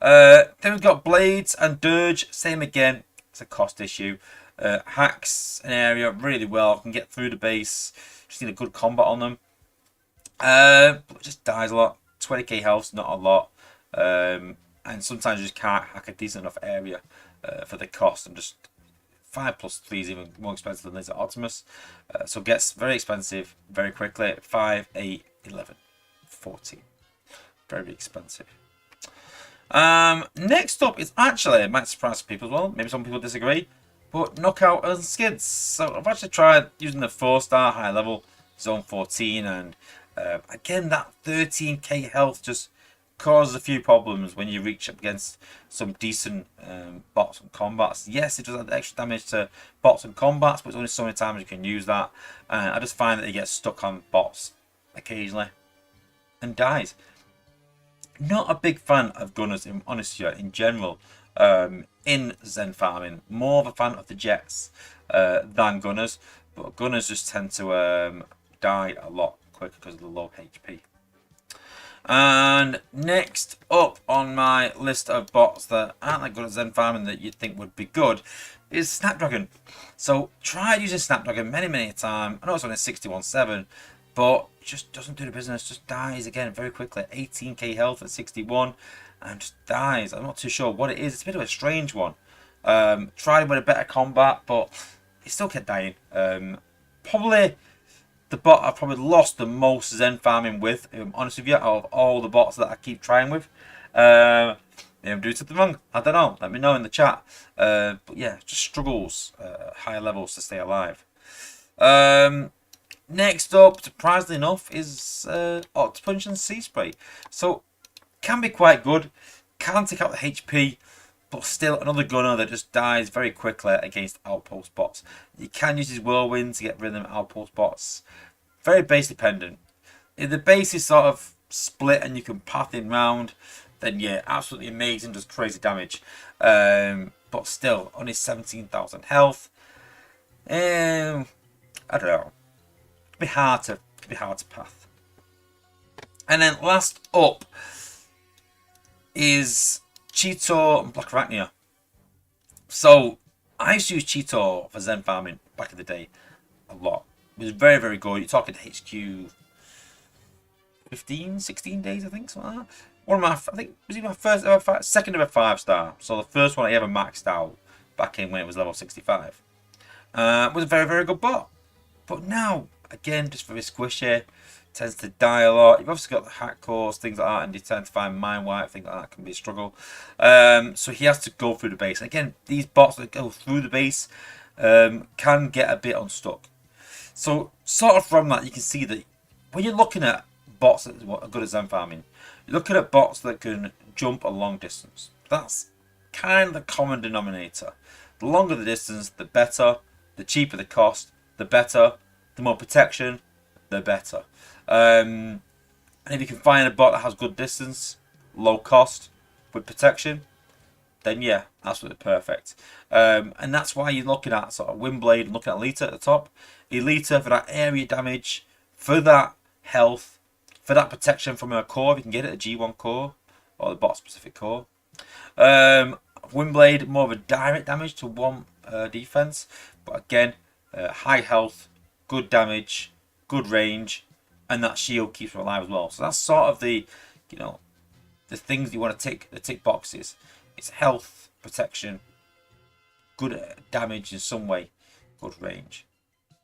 Then we've got Blades and Dirge. Same again. It's a cost issue. Hacks an area really well. Can get through the base. Just need a good combat on them. But it just dies a lot. 20k health, not a lot. And sometimes you just can't hack a decent enough area for the cost. And just 5 plus 3 is even more expensive than Laser Optimus. So it gets very expensive very quickly. 5, 8, 11, 14. Very expensive. Next up is actually, it might surprise people as well, maybe some people disagree, but Knockout and Skids. So I've actually tried using the 4-star high level Zone 14, and again that 13k health just causes a few problems when you reach up against some decent bots and combats. Yes, it does add extra damage to bots and combats, but it's only so many times you can use that. And I just find that he gets stuck on bots occasionally and dies. Not a big fan of gunners, in honesty, in general, in Zen farming. More of a fan of the jets than gunners, but gunners just tend to die a lot quicker because of the low HP. And next up on my list of bots that aren't that good at Zen farming that you'd think would be good is Snapdragon. So tried using Snapdragon many a time. I know it's only 61.7, but just doesn't do the business. Just dies again very quickly. 18k health at 61, and just dies. I'm not too sure what it is. It's a bit of a strange one. Tried with a better combat, but he still kept dying. Probably the bot I've probably lost the most Zen farming with, if I'm honest with you, out of all the bots that I keep trying with. Maybe I'm doing something wrong. I don't know. Let me know in the chat. But yeah, just struggles at higher levels to stay alive. Next up, surprisingly enough, is Octopunch and Sea Spray. So, can be quite good. Can take out the HP, but still another gunner that just dies very quickly against outpost bots. You can use his whirlwind to get rid of them outpost bots. Very base dependent. If the base is sort of split and you can path him round, then yeah, absolutely amazing, does crazy damage. But still, only 17,000 health. I don't know. It'd be hard to path. And then last up is Cheetor and Black Arachnia. So I used to use Cheetor for Zen farming back in the day a lot. It was very, very good. You're talking HQ 15, 16 days, I think, something like that. One of my, I think, was it my first ever, second ever 5-star. So the first one I ever maxed out back in when it was level 65. Was a very, very good bot. But now, again, just very squishy, tends to die a lot. You've obviously got the hack cores, things like that, and you tend to find mind wipe, things like that can be a struggle. So he has to go through the base. Again, these bots that go through the base can get a bit unstuck. So sort of from that, you can see that when you're looking at bots that are good at Zen farming, you're looking at bots that can jump a long distance. That's kind of the common denominator. The longer the distance, the better. The cheaper the cost, the better. The more protection, the better. And if you can find a bot that has good distance, low cost, with protection, then yeah, absolutely perfect. And that's why you're looking at sort of Windblade and looking at Elita at the top. Elita for that area damage, for that health, for that protection from her core, if you can get it, a G1 core, or the bot specific core. Windblade, more of a direct damage to one defense, but again, high health, good damage, good range, and that shield keeps her alive as well. So that's sort of the, you know, the things you want to tick, the tick boxes. It's health, protection, good damage in some way, good range.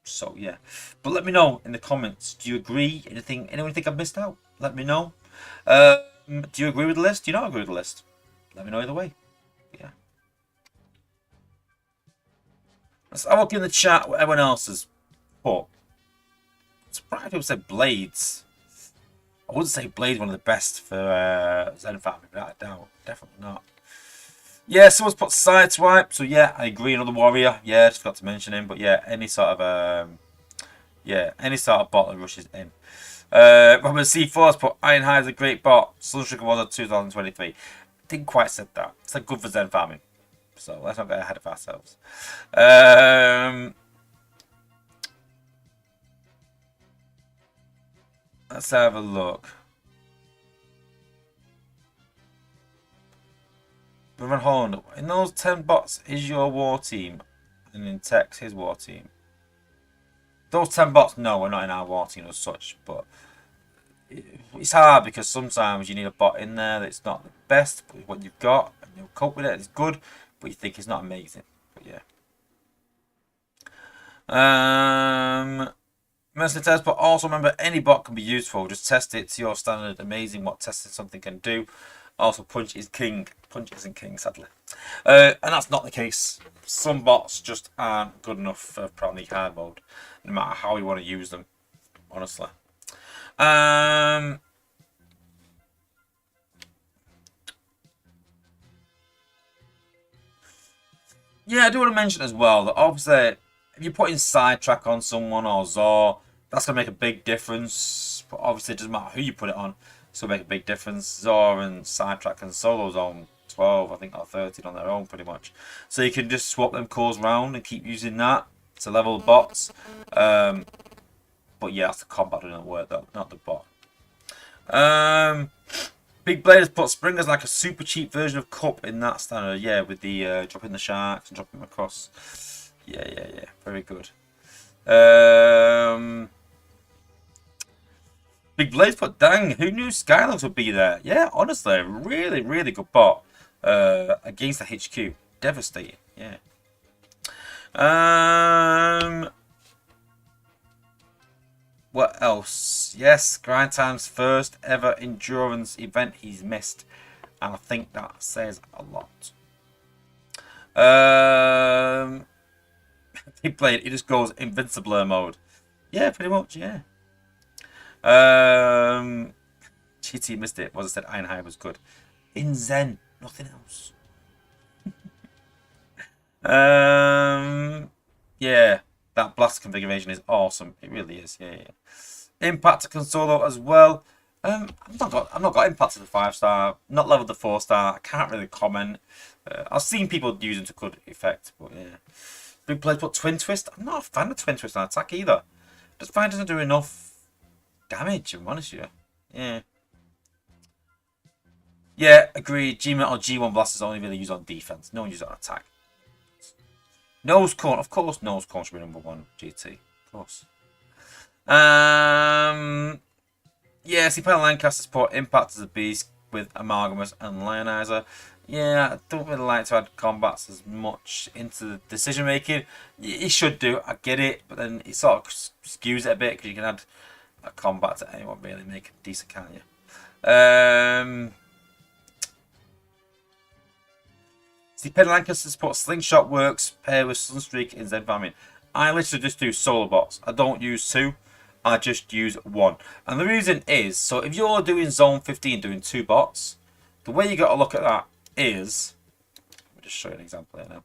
So yeah, but let me know in the comments. Do you agree? Anyone think I've missed out? Let me know. Do you agree with the list? Do you not agree with the list? Let me know either way. Yeah. Let's have a look in the chat what everyone else has put. I'm surprised people said Blades. I wouldn't say Blades one of the best for Zen farming, without a doubt. Definitely not. Yeah, someone's put Sideswipe, so yeah, I agree. Another warrior. Yeah, just forgot to mention him, but yeah, any sort of any sort of bot that rushes in. Robert C4's put Ironhide's a great bot. Sunstreaker was at 2023. Didn't quite said that. It's like good for Zen farming. So let's not get ahead of ourselves. Let's have a look. Van Horn, in those 10 bots is your war team, and in Tex his war team. Those 10 bots, no, are not in our war team as such, but it's hard because sometimes you need a bot in there that's not the best, but what you've got, and you'll cope with it, it's good, but you think it's not amazing. But yeah. Mercenary test, but also remember any bot can be useful. Just test it to your standard. Amazing what testing something can do. Also, Punch is king. Punch isn't king, sadly. And that's not the case. Some bots just aren't good enough for Pro League hard mode, no matter how you want to use them, honestly. Yeah, I do want to mention as well that obviously, if you're putting Sidetrack on someone or Zor, that's going to make a big difference. But obviously, it doesn't matter who you put it on. So make a big difference. Zor and Sidetrack and Solo's on 12, I think, or 13 on their own, pretty much. So you can just swap them cores around and keep using that to level the bots. But yeah, that's the combat doesn't work, though, not the bot. Big Blade has put Springer's like a super cheap version of Cup in that standard. Yeah, with the dropping the sharks and dropping them across. Yeah. Very good. Big Blaze put, dang, who knew Skylands would be there? Yeah, honestly, really, really good bot against the HQ. Devastating, yeah. What else? Yes, Grind Time's first ever endurance event he's missed. And I think that says a lot. He played, he just goes invincible mode. Yeah, pretty much, yeah. GT missed it. Wozza said Einhai was good. In Zen, nothing else. Yeah, that blast configuration is awesome. It really is. Yeah, yeah. Impact to Consolo as well. I've not got impact to the 5-star. Not leveled the 4-star. I can't really comment. I've seen people using to good effect, but yeah. Big Blaze put Twin Twist. I'm not a fan of Twin Twist on attack either. Just find it doesn't do enough damage. I'm honest with you. Yeah. Yeah, agreed. G-Metal G1 Blast is only really used on defense. No one uses it on attack. Nose Cone, of course. Nose Cone should be number 1 GT, of course. Yeah, see, playing Lancaster support Impact as a beast with Amalgamous and Lionizer. Yeah, I don't really like to add combats as much into the decision making. You should do, I get it, but then it sort of skews it a bit because you can add a combat to anyone really, make it decent, can't you? See, Pen Lancaster support Slingshot works paired with Sunstreaker in Zen farming. I literally just do solo bots. I don't use 2. I just use 1. And the reason is, so if you're doing Zone 15, doing 2 bots, the way you got to look at that is, let me just show you an example here now.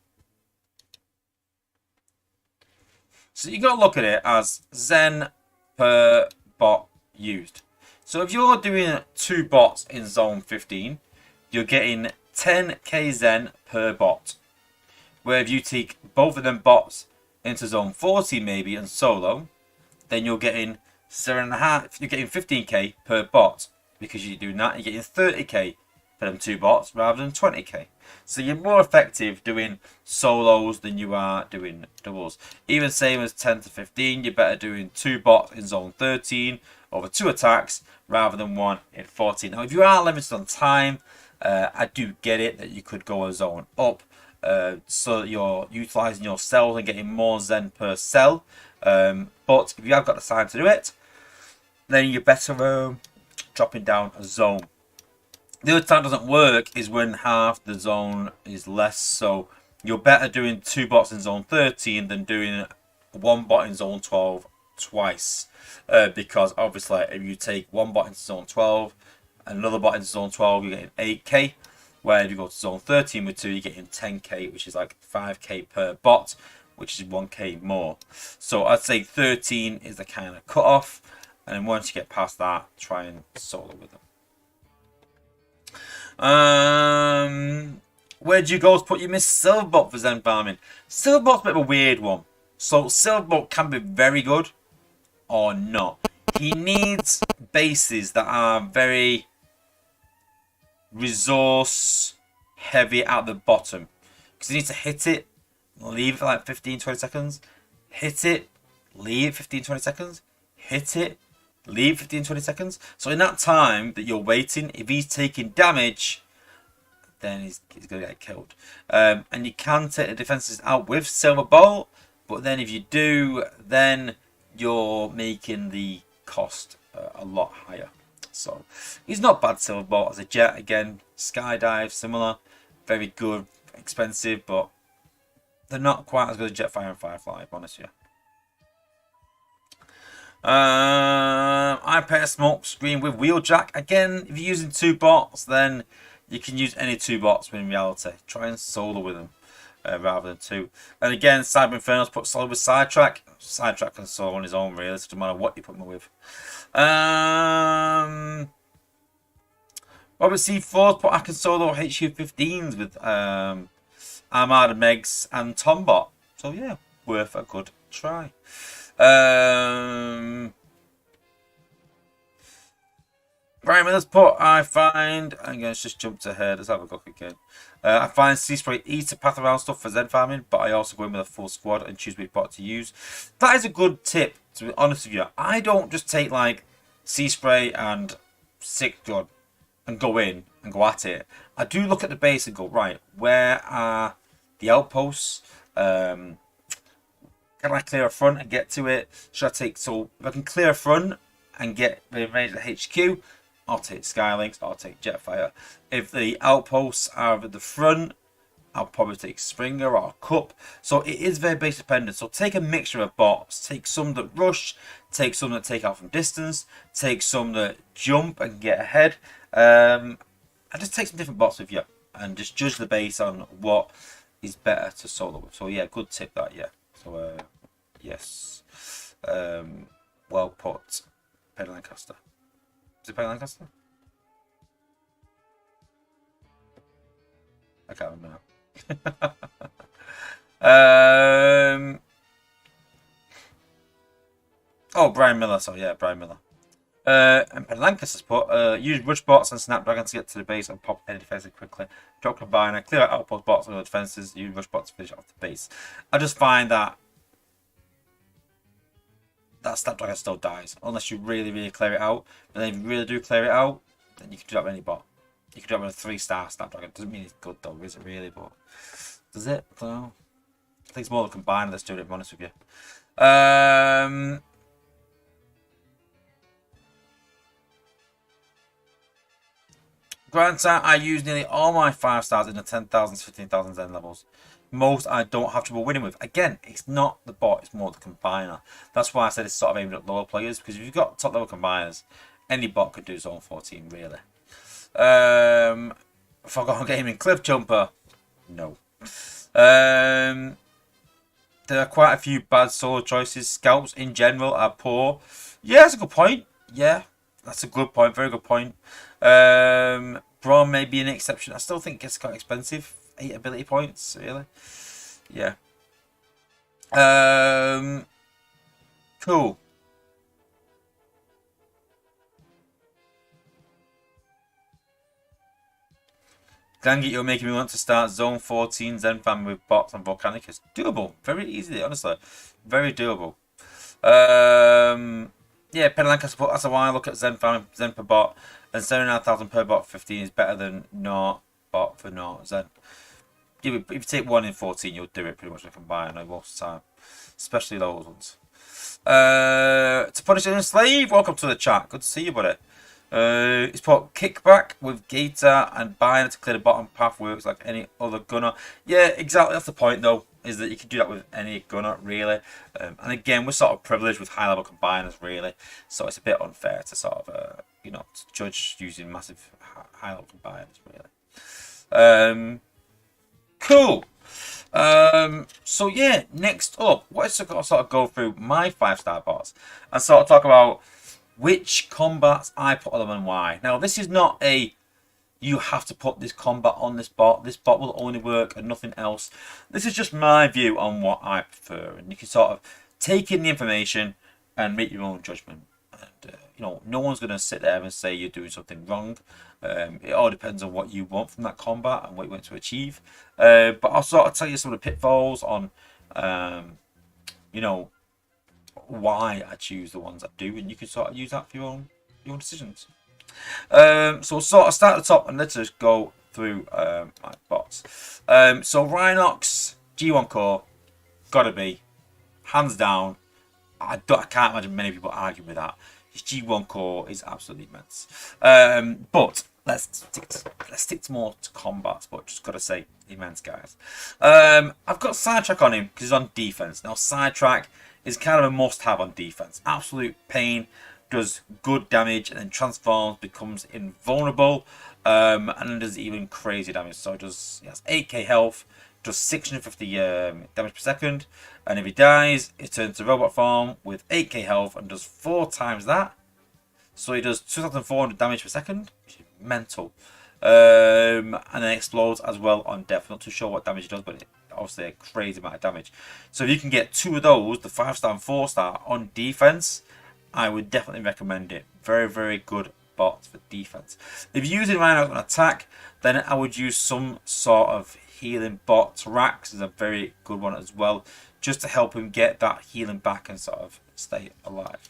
So you got to look at it as Zen per bot used. So if you're doing 2 bots in Zone 15, you're getting 10k Zen per bot. Where if you take both of them bots into Zone 14 maybe and solo, then you're getting 7.5. You're getting 15k per bot because you're doing that. You're getting 30k for them 2 bots rather than 20k. So you're more effective doing solos than you are doing doubles. Even same as 10 to 15, you're better doing 2 bots in Zone 13 over 2 attacks rather than 1 in 14. Now, if you are limited on time, I do get it that you could go a zone up so that you're utilising your cells and getting more Zen per cell. But if you have got the time to do it, then you're better dropping down a zone. The other time it doesn't work is when half the zone is less. So you're better doing 2 bots in Zone 13 than doing 1 bot in Zone 12 twice. Because obviously if you take 1 bot into Zone 12, another bot into Zone 12, you're getting 8k. Where if you go to Zone 13 with 2, you're getting 10k, which is like 5k per bot, which is 1k more. So I'd say 13 is the kind of cut-off. And then once you get past that, try and solo with them. Where do you go to put your Miss Silverbot for Zen farming? Silverbot's a bit of a weird one. So Silverbot can be very good or not. He needs bases that are very resource heavy at the bottom, because you need to hit it, leave it for like 15-20 seconds, hit it, leave 15-20 seconds, hit it, leave 15-20 seconds. So in that time that you're waiting, if he's taking damage, then he's going to get killed. And you can take the defenses out with Silver Bolt, but then if you do, then you're making the cost a lot higher. So he's not bad, Silver Bolt as a jet. Again, skydive, similar, very good, expensive, but they're not quite as good as Jetfire and Firefly, if I'm honest with you. I pair a smoke screen with Wheeljack. Again, if you're using 2 bots, then you can use any 2 bots, but in reality, try and solo with them rather than 2. And again, Cyber Inferno's put solid with Sidetrack. Sidetrack can solo on his own, really, so no matter what you put me with. Robert C4's put I can solo HU15s with Armada Megs and Tombot. So yeah, worth a good try. Brian Miller's put I find, I'm going to just jump ahead, let's have a look again. I find Sea Spray easy to path around stuff for Zen farming, but I also go in with a full squad and choose which bot to use. That is a good tip, to be honest with you. I don't just take like sea spray and sick gun and go in and go at it, I do look at the base and go, right, where are the outposts? Can I clear a front and get to it? Should I take, so if I can clear a front and get the range of the HQ, I'll take Skylinks, I'll take Jetfire. If the outposts are at the front, I'll probably take Springer or Cup. So it is very base dependent. So take a mixture of bots. Take some that rush, take some that take out from distance, take some that jump and get ahead. And just take some different bots with you and just judge the base on what is better to solo with. So yeah, good tip that, yeah. So yes. Well put. Penny Lancaster. Is it Penny Lancaster? I can't remember now. Oh, Brian Miller. So yeah, Brian Miller. And Penny Lancaster's put, use rush bots and Snapdragon to get to the base and pop any defenses quickly. Drop combiner, clear out outpost bots and other defenses, use rush bots to finish off the base. I just find that Snapdragon still dies unless you really, really clear it out. But then if you really do clear it out, then you can do that with any bot. You can do it with a 3-star Snapdragon. Doesn't mean it's good though, is it really? But does it? I don't know. I think it's more the combiner that's doing it, to be honest with you. Granted, I use nearly all my 5 stars in the 10,000s, 15,000 Zen levels. Most I don't have trouble winning with. Again, it's not the bot, it's more the combiner. That's why I said it's sort of aimed at lower players, because if you've got top level combiners, any bot could do Zone 14, really. Forgotten Gaming Cliff Jumper. No. There are quite a few bad solo choices. Scouts in general are poor. Yeah, that's a good point. Yeah, that's a good point. Very good point. Braum may be an exception. I still think it's quite expensive. 8 ability points, really. Yeah. Cool. Dang it, you're making me want to start Zone 14 Zen Family with bots and Volcanic. It's doable. Very easily, honestly. Very doable. Yeah, Penny Lancaster put, that's why I look at Zen Family, Zen per bot, and 79,000 per bot 15 is better than not bot for not Zen. If you take 1 in 14, you'll do it pretty much like a combiner most of the time. Especially those ones. To Punish and Slave, welcome to the chat. Good to see you, buddy. It's put kickback with Gator and Binder to clear the bottom path works like any other gunner. Yeah, exactly. That's the point, though, is that you can do that with any gunner, really. And again, we're sort of privileged with high-level combiners, really. So it's a bit unfair to sort of, you know, to judge using massive high-level combiners, really. Cool. So yeah, next up, let's sort of go through my 5-star bots and sort of talk about which combats I put on them and why. Now, this is not a you have to put this combat on this bot. This bot will only work and nothing else. This is just my view on what I prefer, and you can sort of take in the information and make your own judgment. And you know, no one's going to sit there and say you're doing something wrong. It all depends on what you want from that combat and what you want to achieve. But I'll sort of tell you some of the pitfalls on, you know, why I choose the ones I do, and you can sort of use that for your own decisions. So we'll sort of start at the top and let's just go through my bots. So Rhinox G1 core, gotta be hands down. I can't imagine many people arguing with that. His G1 core is absolutely immense. But let's stick more to combats. But just gotta say, immense, guys. I've got Sidetrack on him because he's on defense. Now Sidetrack is kind of a must-have on defense. Absolute pain, does good damage, and then transforms, becomes invulnerable, and then does even crazy damage. So it does, he has 8k health, does 650 damage per second, and if he dies, it turns to robot form with 8k health and does 4 times that. So he does 2,400 damage per second, which is mental. And then explodes as well on death. Not too sure what damage it does, but obviously a crazy amount of damage. So if you can get 2 of those, the 5-star and 4-star on defense, I would definitely recommend it. Very, very good bot for defense. If you're using Rhino on attack, then I would use some sort of healing bot. Rax is a very good one as well, just to help him get that healing back and sort of stay alive.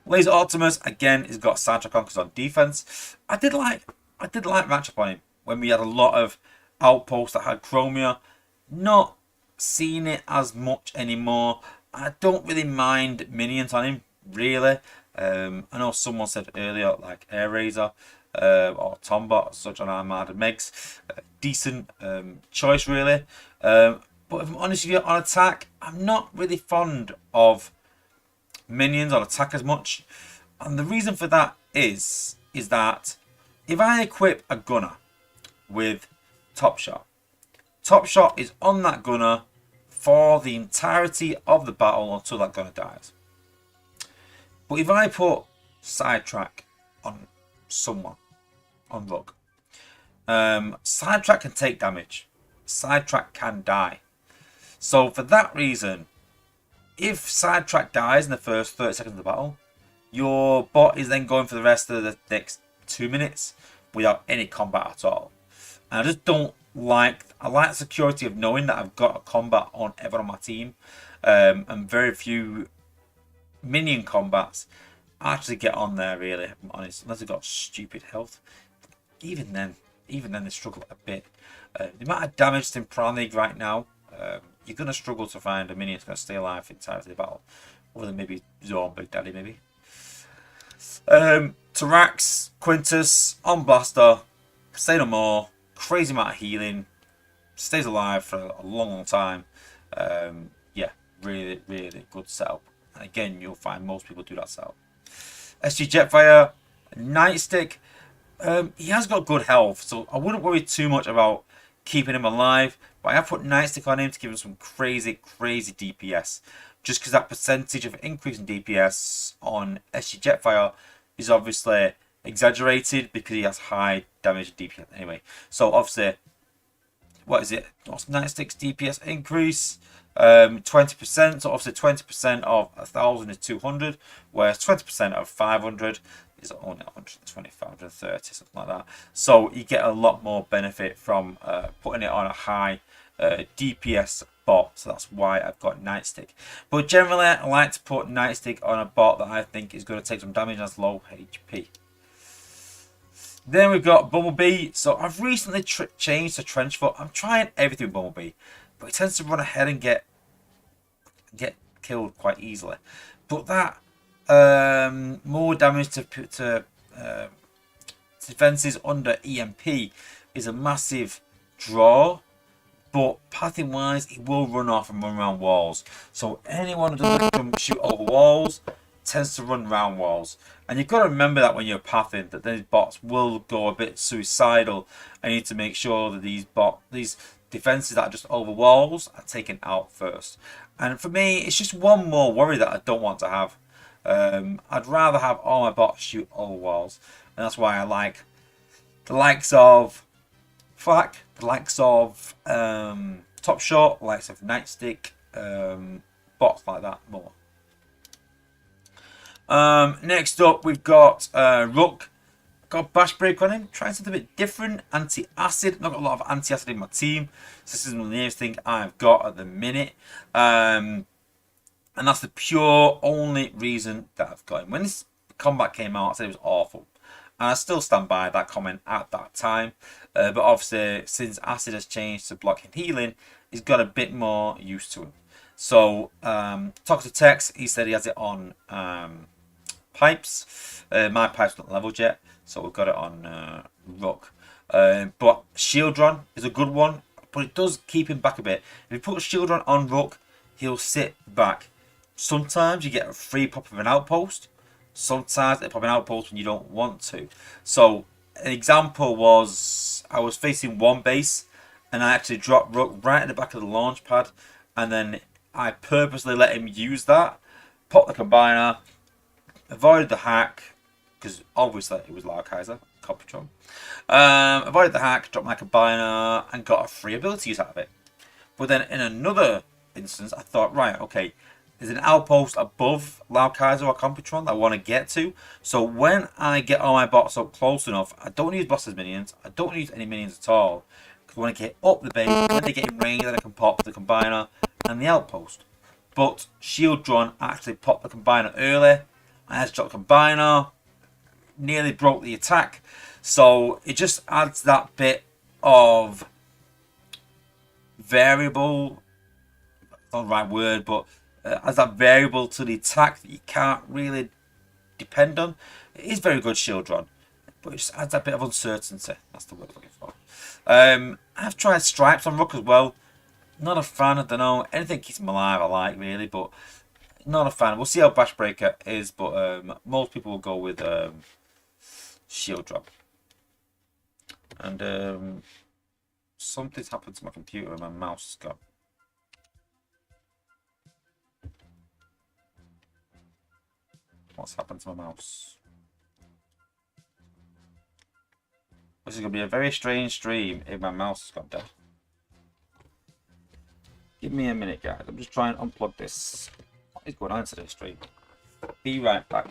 Laser Optimus again has got sidetrack on because on defense. I did like matchup on him when we had a lot of outposts that had Chromia. Not seeing it as much anymore. I don't really mind minions on him really. I know someone said earlier like Air Razor or Tombot, such on Armada Megs, decent choice really. But if I'm honest with you, on attack, I'm not really fond of minions on attack as much, and the reason for that is that if I equip a gunner with Top Shot, Top Shot is on that gunner for the entirety of the battle until that gunner dies. But if I put Sidetrack on someone, on Rook, Sidetrack can take damage. Sidetrack can die. So for that reason, if Sidetrack dies in the first 30 seconds of the battle, your bot is then going for the rest of the next 2 minutes without any combat at all. And I just don't like, I like the security of knowing that I've got a combat on everyone on my team. And very few minion combats actually get on there really, if I'm honest, unless they've got stupid health. Even then they struggle a bit. The amount of damage in Prime League right now, you're going to struggle to find a minion that's going to stay alive the entirety of the battle. Other than maybe Zorn, Big Daddy maybe. Tarax, Quintus, on Blaster, say no more, crazy amount of healing, stays alive for a long time. Yeah, really good setup. And again, you'll find most people do that setup. SG Jetfire, Nightstick, he has got good health, so I wouldn't worry too much about keeping him alive. But I have put Nightstick on him to give him some crazy DPS. Just because that percentage of increase in DPS on SG Jetfire is obviously exaggerated because he has high damage DPS anyway. So obviously, what is it? What's Nightstick's DPS increase? 20%. So obviously 20% of 1,000 is 200, whereas 20% of 500 is only 120, 530, something like that. So you get a lot more benefit from putting it on a high DPS bot. So that's why I've got Nightstick. But generally, I like to put Nightstick on a bot that I think is going to take some damage and has low HP. Then we've got Bumblebee. So I've recently changed to Trenchfoot. I'm trying everything with Bumblebee, but it tends to run ahead and get killed quite easily. But that more damage to defenses under EMP is a massive draw. But pathing wise, it will run off and run around walls. So anyone who doesn't shoot over walls tends to run around walls. And you've got to remember that when you're pathing, that these bots will go a bit suicidal. I need to make sure that these defenses that are just over walls are taken out first. And for me, it's just one more worry that I don't want to have. I'd rather have all my bots shoot over walls. And that's why I like the likes of Flak, the likes of Top Shot, the likes of Nightstick, bots like that more. Next up, we've got Rook. Got Bash Break on him, trying something a bit different. Anti-acid. Not got a lot of anti-acid in my team. So this is the nearest thing I've got at the minute. And that's the pure only reason that I've got him. When this combat came out, I said it was awful. And I still stand by that comment at that time. But obviously, since acid has changed to blocking healing, he's got a bit more used to him. So, talking to Tex, he said he has it on pipes. My pipe's not leveled yet, so we've got it on Rook. But Shieldron is a good one, but it does keep him back a bit. If you put Shieldron on Rook, he'll sit back. Sometimes you get a free pop of an outpost. Sometimes they pop an outpost when you don't want to. So an example was I was facing one base and I actually dropped Rook right at the back of the launch pad, and then I purposely let him use that, pop the combiner, avoided the hack because obviously it was Larkaiser, Coppertron. Avoided the hack, dropped my combiner, and got a free ability use out of it. But then in another instance, I thought, right, okay, there's an outpost above Larkaiser or Computron that I want to get to. So when I get all my bots up close enough, I don't use Blaster's minions. I don't use any minions at all. Because when I get up the base, when they get in range, then I can pop the combiner and the outpost. But Shieldron actually popped the combiner early, I had to drop combiner, nearly broke the attack. So it just adds that bit of variable, not the right word, but adds that variable to the attack that you can't really depend on. It is very good shield run, but it just adds that bit of uncertainty. That's the word I'm looking for. I've tried stripes on Rook as well. Not a fan. I don't know. Anything keeps him alive I like, really, but not a fan. We'll see how Bashbreaker is, but most people will go with shield drop. And something's happened to my computer and my mouse has gone. What's happened to my mouse? This is going to be a very strange stream if my mouse has gone dead. Give me a minute, guys. I'm just trying to unplug this. What is going on to this stream? Be right back.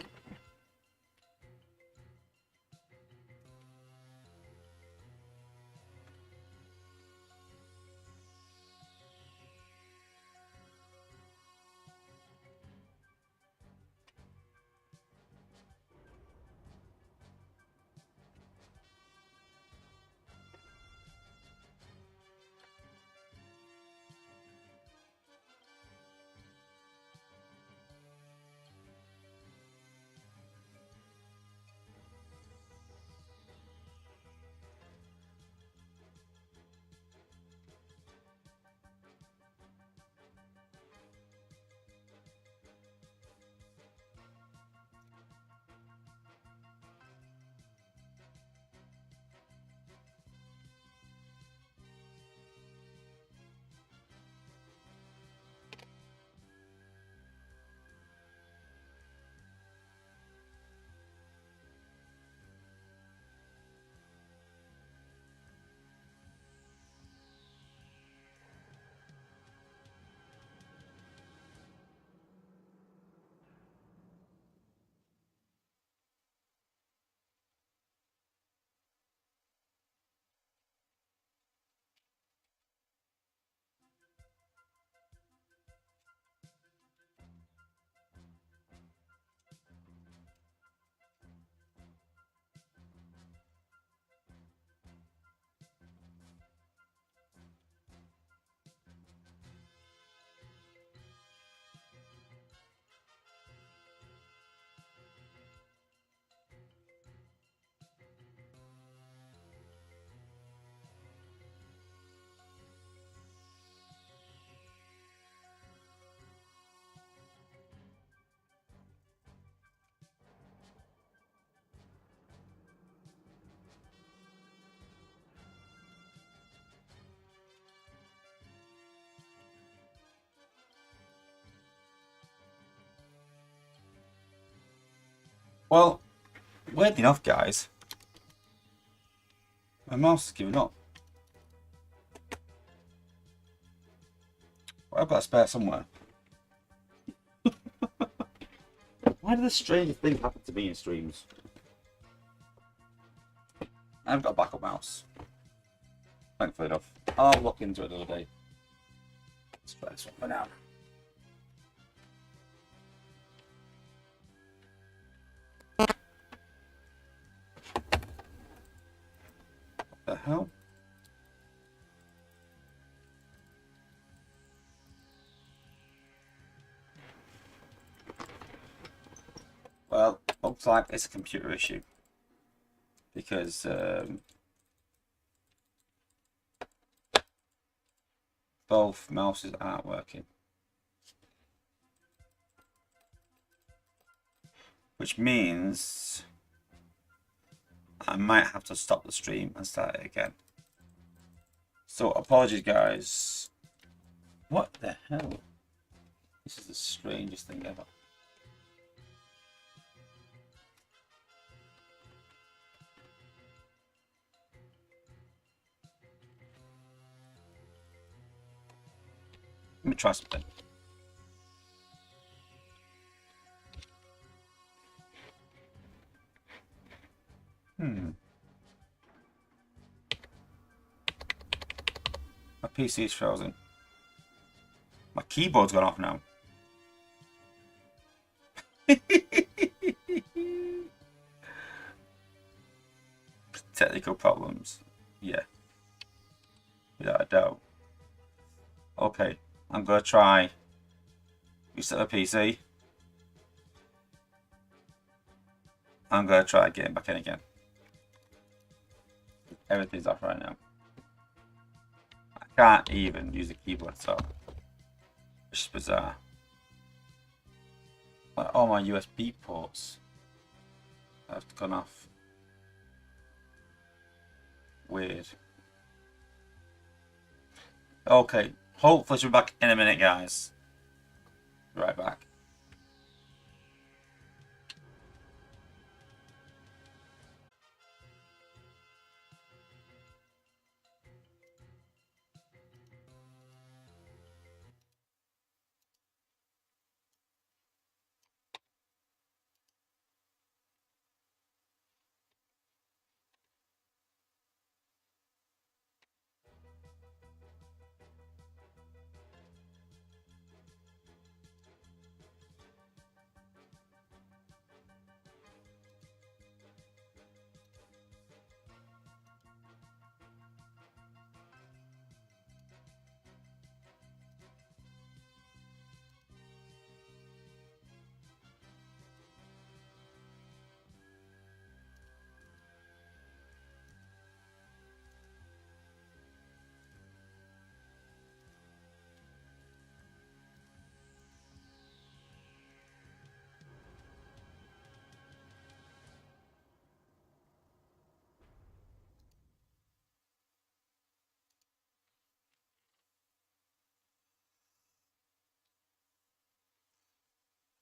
Well, weirdly enough, guys, my mouse is giving up. Well, I've got a spare somewhere. Why do this strange thing happen to me in streams? I've got a backup mouse. Thankfully enough. I'll look into it another day. Let's try this one for now. What the hell? Well, looks like it's a computer issue. Because both mouses aren't working. Which means I might have to stop the stream and start it again. So apologies, guys. What the hell? This is the strangest thing ever. Let me try something. My PC is frozen. My keyboard's gone off now. technical problems. Yeah, without a doubt. Okay, I'm gonna try reset my PC. I'm gonna try getting back in again. Everything's off right now. I can't even use the keyboard at all. Which is bizarre. Like all my USB ports have gone off. Weird. Okay, hopefully she'll be back in a minute, guys. Be right back.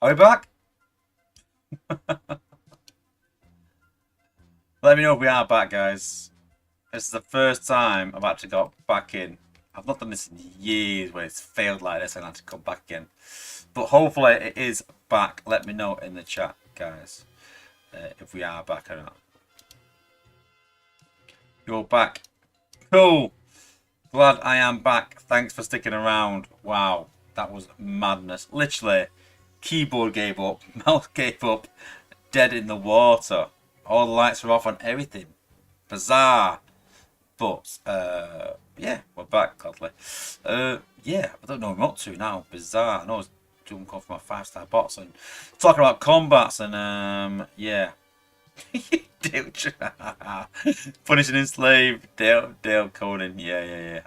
Are we back? Let me know if we are back, guys. This is the first time I've actually got back in. I've not done this in years where it's failed like this and I had to come back again. But hopefully it is back. Let me know in the chat, guys, if we are back or not. You're back. Cool. Glad I am back. Thanks for sticking around. Wow, that was madness. Literally, keyboard gave up, mouse gave up, dead in the water. All the lights are off on everything. Bizarre. But, yeah, we're back, gladly. Yeah, I don't know what I'm up to now. Bizarre. I know I was doing for my 5-star bots and talking about combats and, yeah. Punishing enslaved. Dale coding. Yeah.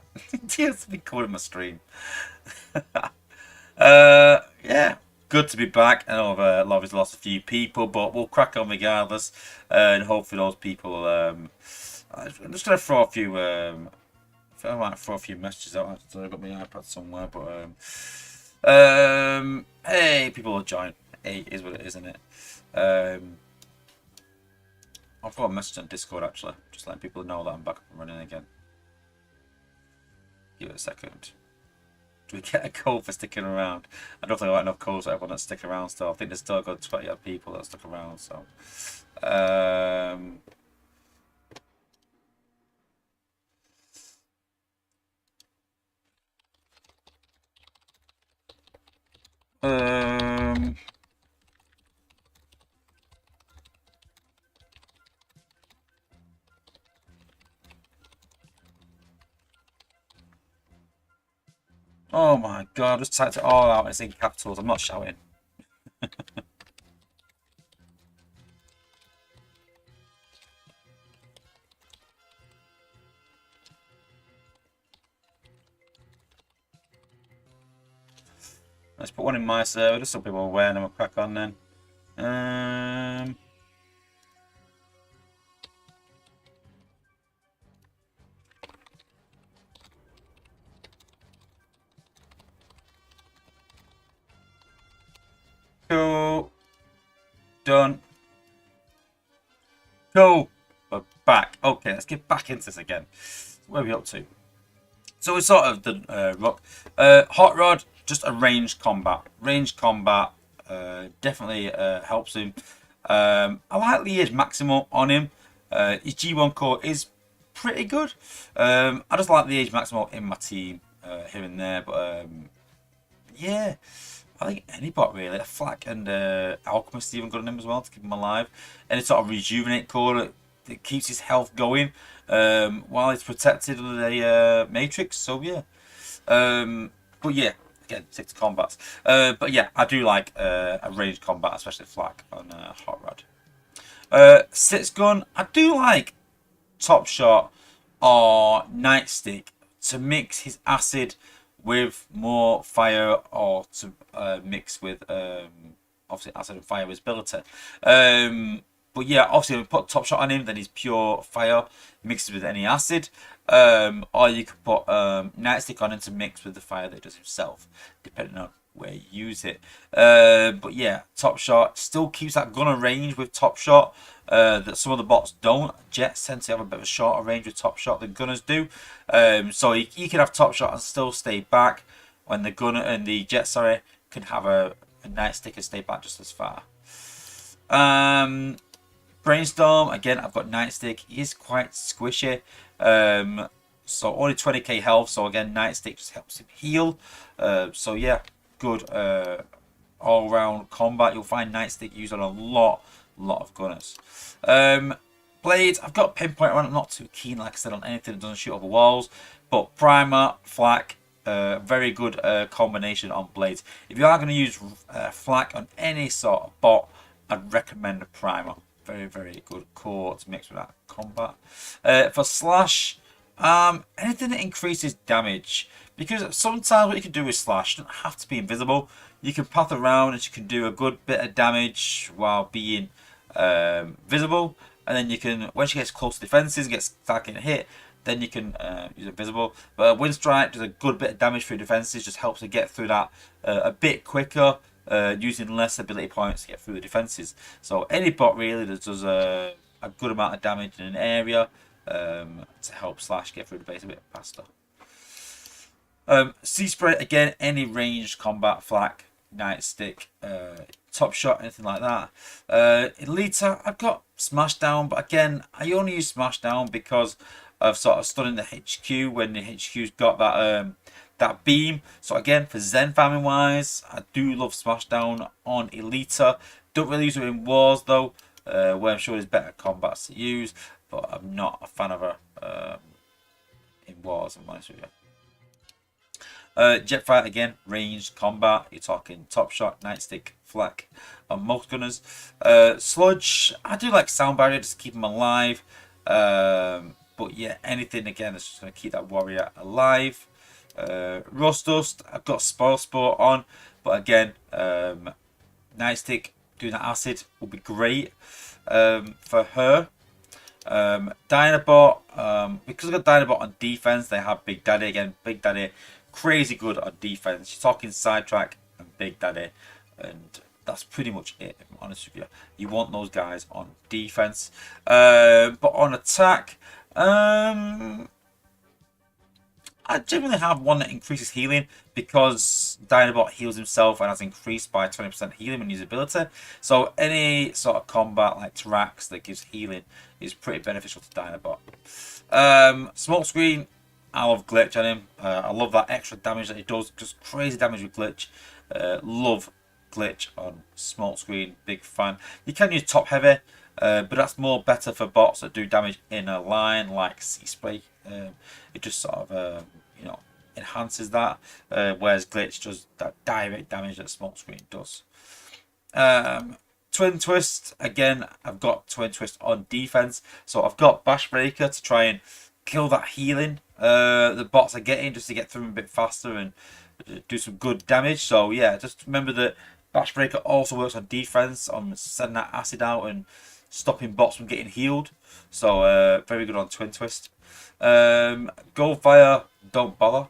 Dale's been coding my stream. Yeah. Good to be back. I know I've obviously lost a few people, but we'll crack on regardless. And hopefully those people. I'm just gonna throw a few. I might throw a few messages out. I've got my iPad somewhere, but hey, people will join. Hey, is what it is, isn't it? I've got a message on Discord actually, just letting people know that I'm back up and running again. Give it a second. Do we get a code for sticking around? I don't think I got enough codes for everyone to stick around still. I think there's still got 20 odd people that stuck around, so. Oh my god, I just typed it all out. It's in capitals. I'm not shouting. Let's put one in my server just so people are aware and then we'll crack on then. Cool. Done. Cool. We're back. Okay, let's get back into this again. Where are we up to? So we sort of done rock. Hot Rod, just a ranged combat. Ranged combat definitely helps him. I like the age maximal on him. His G1 core is pretty good. I just like the age maximal in my team here and there. But yeah, I think any bot really. A Flak and Alchemist even good on him as well to keep him alive. Any sort of rejuvenate core that keeps his health going while he's protected under the matrix. So yeah, but yeah, again, 6 combats. But yeah, I do like a ranged combat, especially flak on Hot Rod. 6 gun, I do like Top Shot or Nightstick to mix his acid with more fire, or to mix with obviously acid and fire visibility. But yeah, obviously if we put Top Shot on him, then he's pure fire mixed with any acid. Or you could put Nightstick on him to mix with the fire that he does himself, depending on where you use it. But yeah, Top Shot still keeps that gunner range with Top Shot that some of the bots don't. Jets tend to have a bit of a shorter range with Top Shot than gunners do. So you can have Top Shot and still stay back, when the gunner and the Jet, sorry, can have a Nightstick and stay back just as far. Brainstorm, again, I've got Nightstick. He is quite squishy. So only 20k health. So again, Nightstick just helps him heal. So yeah, good all-round combat. You'll find Nightstick used on a lot of gunners. Blades, I've got Pinpoint on. I'm not too keen, like I said, on anything that doesn't shoot over walls. But Primer, Flak, very good combination on Blades. If you are going to use Flak on any sort of bot, I'd recommend a Primer. Very good core to mix with that combat. For Slash, anything that increases damage, because sometimes what you can do with Slash, you don't have to be invisible. You can path around and you can do a good bit of damage while being visible, and then you can, when she gets close to defenses and gets stacking hit, then you can use invisible. But Wind Strike does a good bit of damage through defenses, just helps to get through that a bit quicker. Using less ability points to get through the defenses. So any bot really that does a good amount of damage in an area to help Slash get through the base a bit faster. Sea Spray, again, any ranged combat, Flak, Nightstick, Top Shot, anything like that. Elita, I've got Smashdown, but again, I only use Smashdown because of sort of stunning the HQ when the HQ's got that beam. So again, for Zen farming wise, I do love Smashdown on Elita. Don't really use it in wars though, where I'm sure there's better combats to use, but I'm not a fan of her in wars, I'm honest with you. Jetfire, again, ranged combat. You're talking Top Shot, Nightstick, Flak on most gunners. Sludge, I do like Sound Barrier just to keep them alive. But yeah, anything again that's just going to keep that warrior alive. Rust Dust, I've got Spoil Sport on, but again, Nightstick doing that acid will be great for her. Dinobot, because I've got Dinobot on defense, they have Big Daddy. Again, Big Daddy, crazy good on defense. You're talking Sidetrack and Big Daddy, and that's pretty much it, if I'm honest with you. You want those guys on defense. But on attack, I generally have one that increases healing, because Dinobot heals himself and has increased by 20% healing when usability. So any sort of combat like Trax that gives healing is pretty beneficial to Dinobot. Smokescreen, I love Glitch on him. I love that extra damage that he does, just crazy damage with Glitch. Love Glitch on Smokescreen, big fan. You can use Top Heavy, but that's more better for bots that do damage in a line like Sea Spray. It just sort of you know, enhances that, whereas Glitch does that direct damage that Smokescreen does. Twin Twist, again, I've got Twin Twist on defense, so I've got Bash Breaker to try and kill that healing the bots are getting, just to get through them a bit faster and do some good damage. So yeah, just remember that Bash Breaker also works on defense, on sending that acid out and stopping bots from getting healed. So very good on Twin Twist. Goldfire, don't bother.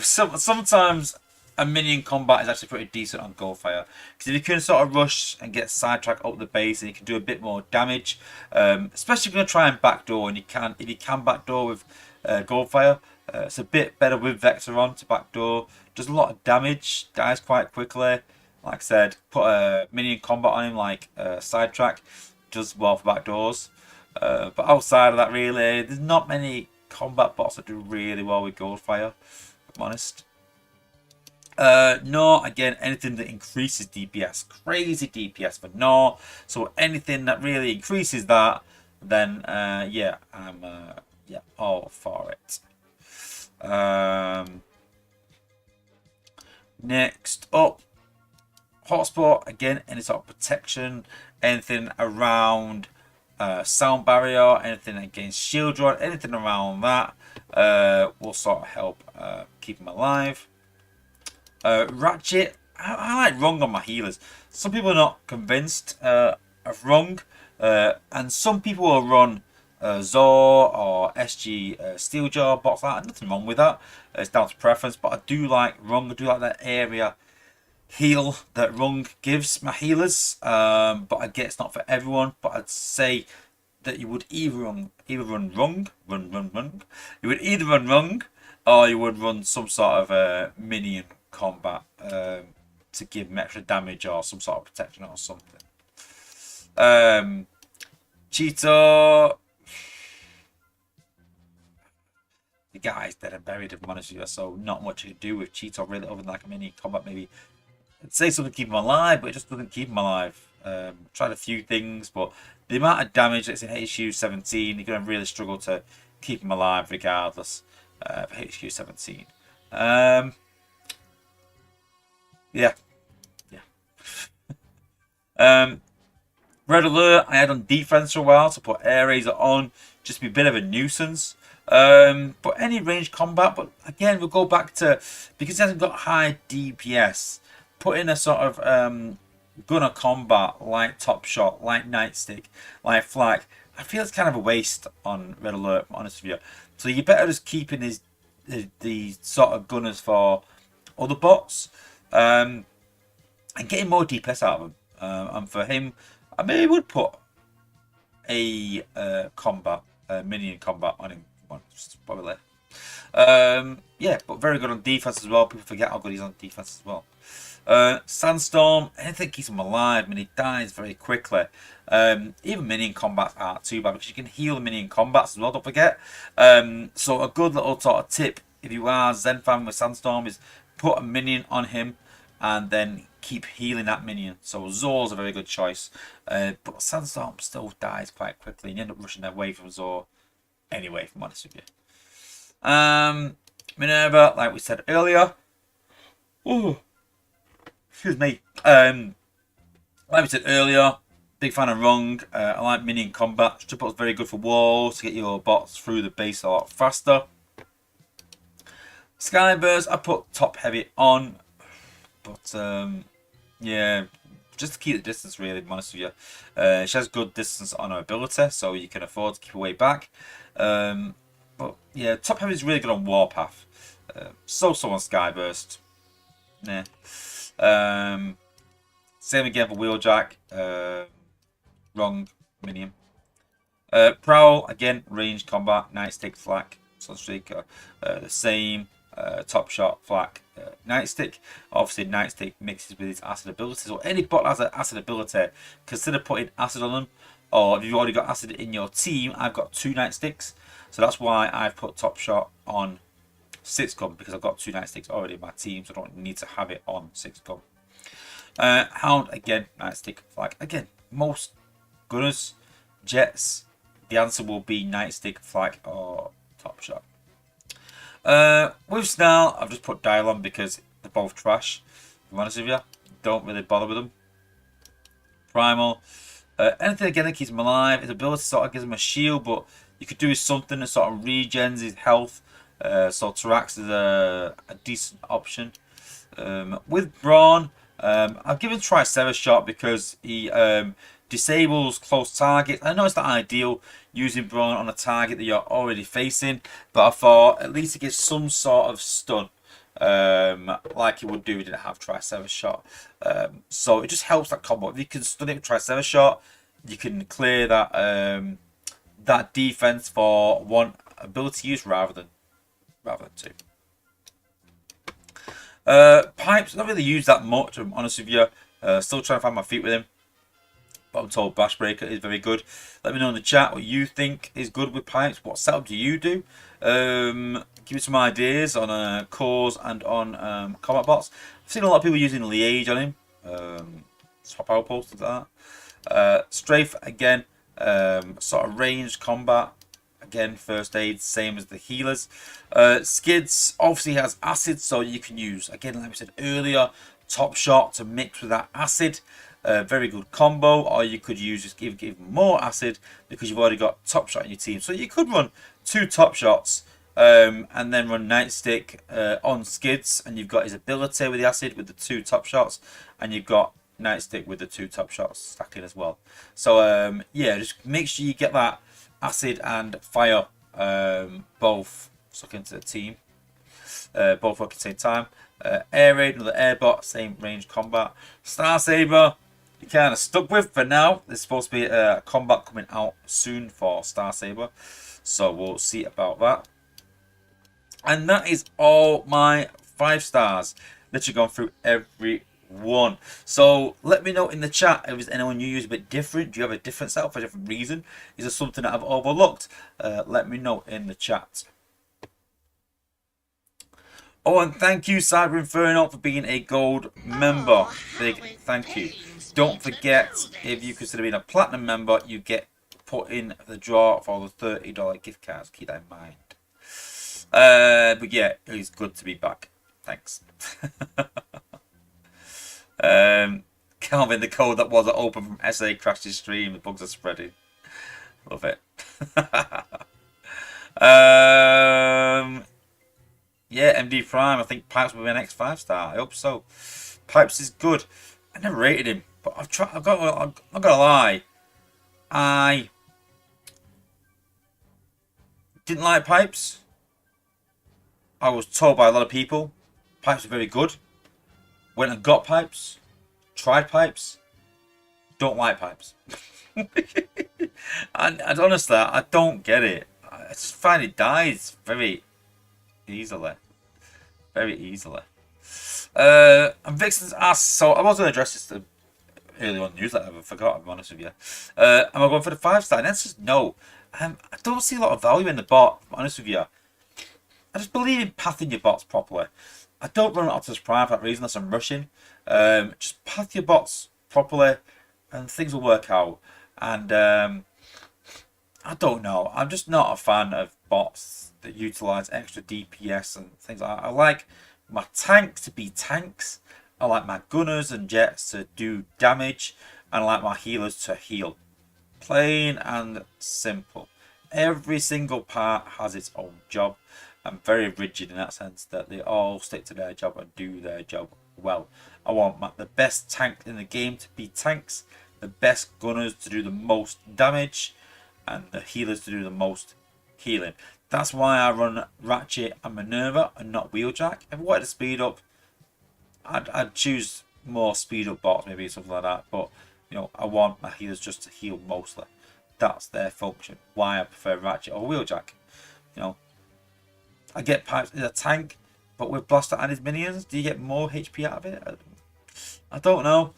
Sometimes a minion combat is actually pretty decent on Goldfire, because if you can sort of rush and get Sidetrack up the base, and you can do a bit more damage, especially if you're going to try and backdoor, and if you can backdoor with Goldfire, it's a bit better with Vector on to backdoor. Does a lot of damage, dies quite quickly. Like I said, put a minion combat on him like Sidetrack, does well for backdoors. But outside of that, really, there's not many combat bots that do really well with Goldfire, if I'm honest. No, again, anything that increases DPS, crazy DPS for no. So anything that really increases that, then yeah, I'm yeah, all for it. Next up, hotspot again, any sort of protection, anything around sound barrier, anything against shield rod, anything around that will sort of help keep them alive. Ratchet, I like Rung on my healers. Some people are not convinced of Rung, and some people will run Zor or SG Steeljaw box like that. Nothing wrong with that. It's down to preference, but I do like Rung. I do like that area heal that Rung gives my healers. But I get it's not for everyone. But I'd say that you would either run Rung. You would either run Rung, or you would run some sort of minion combat to give them extra damage or some sort of protection or something. Cheetor, the guy's dead and buried, if I'm honest with you, so not much to do with Cheetor really, other than like a mini combat maybe. I'd say something to keep him alive, but it just doesn't keep him alive. Tried a few things, but the amount of damage that's in HQ 17, you're going to really struggle to keep him alive regardless for HQ 17. Yeah. Red alert, I had on defense for a while to put air razor on, just be a bit of a nuisance. But any range combat, but again, we'll go back to, because he hasn't got high DPS, put in a sort of gunner combat like Top Shot, like Nightstick, like Flak. I feel it's kind of a waste on Red Alert, honest with you. So you better just keeping the sort of gunners for other bots, and getting more DPS out of them. And for him, I maybe would put a minion combat on him. Probably. Yeah, but very good on defense as well. People forget how good he's on defense as well. Sandstorm, anything keeps him alive. I mean, he dies very quickly. Even minion combats aren't too bad because you can heal the minion combats as well, don't forget. So a good little sort of tip if you are Zen fan with Sandstorm is put a minion on him and then keep healing that minion. So Zor's a very good choice. But Sandstorm still dies quite quickly and you end up rushing away from Zor anyway, if I'm honest with you. Minerva, like we said earlier. Oh, excuse me. Like we said earlier, big fan of Rung. I like minion combat. Stripper's very good for walls to get your bots through the base a lot faster. Skyburst, I put top heavy on, but yeah, just to keep the distance really, to be honest with you. She has good distance on her ability, so you can afford to keep her way back. But yeah, top heavy is really good on Warpath. So on Skyburst. Nah. Same again for Wheeljack. Wrong minion. Prowl again, range combat, Nightstick, Flak, Sunstreaker. The same. Top Shot, Flak, Nightstick. Obviously, Nightstick mixes with his acid abilities. So any bot that has an acid ability, consider putting acid on them. Or if you've already got acid in your team, I've got 2 Nightsticks. So that's why I've put Top Shot on 6 gun, because I've got 2 Nightsticks already in my team, so I don't need to have it on 6 gun. Hound again, Nightstick, Flak. Again, most gunners, jets, the answer will be Nightstick, Flak, or Top Shot. With Snarl, I've just put Dial on because they're both trash. To be honest with you, don't really bother with them. Primal, anything again that keeps him alive. His ability sort of gives him a shield, but you could do something that sort of regens his health. So Tarax is a decent option. With Brawn, I've given Triceratops shot because he disables close targets. I know it's not ideal using Brawn on a target that you're already facing, but I thought at least it gives some sort of stun, like it would do if you didn't have Triceratops shot. So it just helps that combo. If you can stun it with Triceratops shot, you can clear that that defense for one ability use rather than 2. Pipes, not really used that much, I'm honest with you. Still trying to find my feet with him. But I'm told Bash Breaker is very good. Let me know in the chat what you think is good with pipes. What setup do you do? Give me some ideas on cores and on combat bots. I've seen a lot of people using Liege on him. Swap power posts and that. Strafe again. Sort of ranged combat. Again, first aid, same as the healers. Skids obviously has acid, so you can use, again, like we said earlier, top shot to mix with that acid. Very good combo. Or you could use just give more acid because you've already got top shot in your team. So you could run 2 top shots and then run Nightstick on Skids, and you've got his ability with the acid with the 2 top shots, and you've got Nightstick with the 2 top shots stacking as well. So yeah, just make sure you get that acid and fire both stuck into the team, both work at the same time. Air raid, another airbot, same range combat. Star Saber, you kind of stuck with for now. There's supposed to be a combat coming out soon for Star Saber, so we'll see about that. And that is all my 5 stars. Literally gone through every one. So let me know in the chat if there's anyone you use a bit different. Do you have a different setup for a different reason? Is there something that I've overlooked? Let me know in the chat. Oh, and thank you, Cyber Inferno, for being a gold member. Big thank you. Don't forget, if you consider being a platinum member, you get put in the draw for the $30 gift cards. Keep that in mind. But yeah, it's good to be back. Thanks. Calvin, the code that wasn't open from SA crashed his stream. The bugs are spreading. Love it. Yeah, MD Prime. I think Pipes will be my next 5-star. I hope so. Pipes is good. I never rated him, but I'm not gonna lie. I didn't like Pipes. I was told by a lot of people Pipes are very good. Went and got Pipes. Tried Pipes. Don't like Pipes. and honestly, I don't get it. I just find it dies very easily. Very easily. And Vixen's asked, so I was going to address this earlier on the newsletter, I forgot, I'm honest with you. Am I going for the 5-star? And that's just no. I don't see a lot of value in the bot, I'm honest with you. I just believe in pathing your bots properly. I don't run Optimus Prime for that reason, unless I'm rushing. Just path your bots properly and things will work out. And I don't know. I'm just not a fan of bots that utilize extra DPS and things like that. I like my tanks to be tanks. I like my gunners and jets to do damage. And I like my healers to heal. Plain and simple. Every single part has its own job. I'm very rigid in that sense that they all stick to their job and do their job well. I want the best tank in the game to be tanks, the best gunners to do the most damage, and the healers to do the most healing. That's why I run Ratchet and Minerva and not Wheeljack. If I wanted to speed up, I'd choose more speed up bots, maybe something like that. But you know, I want my healers just to heal mostly. That's their function. Why I prefer Ratchet or Wheeljack. You know, I get Pipes in a tank, but with Blaster and his minions, do you get more HP out of it? I don't know.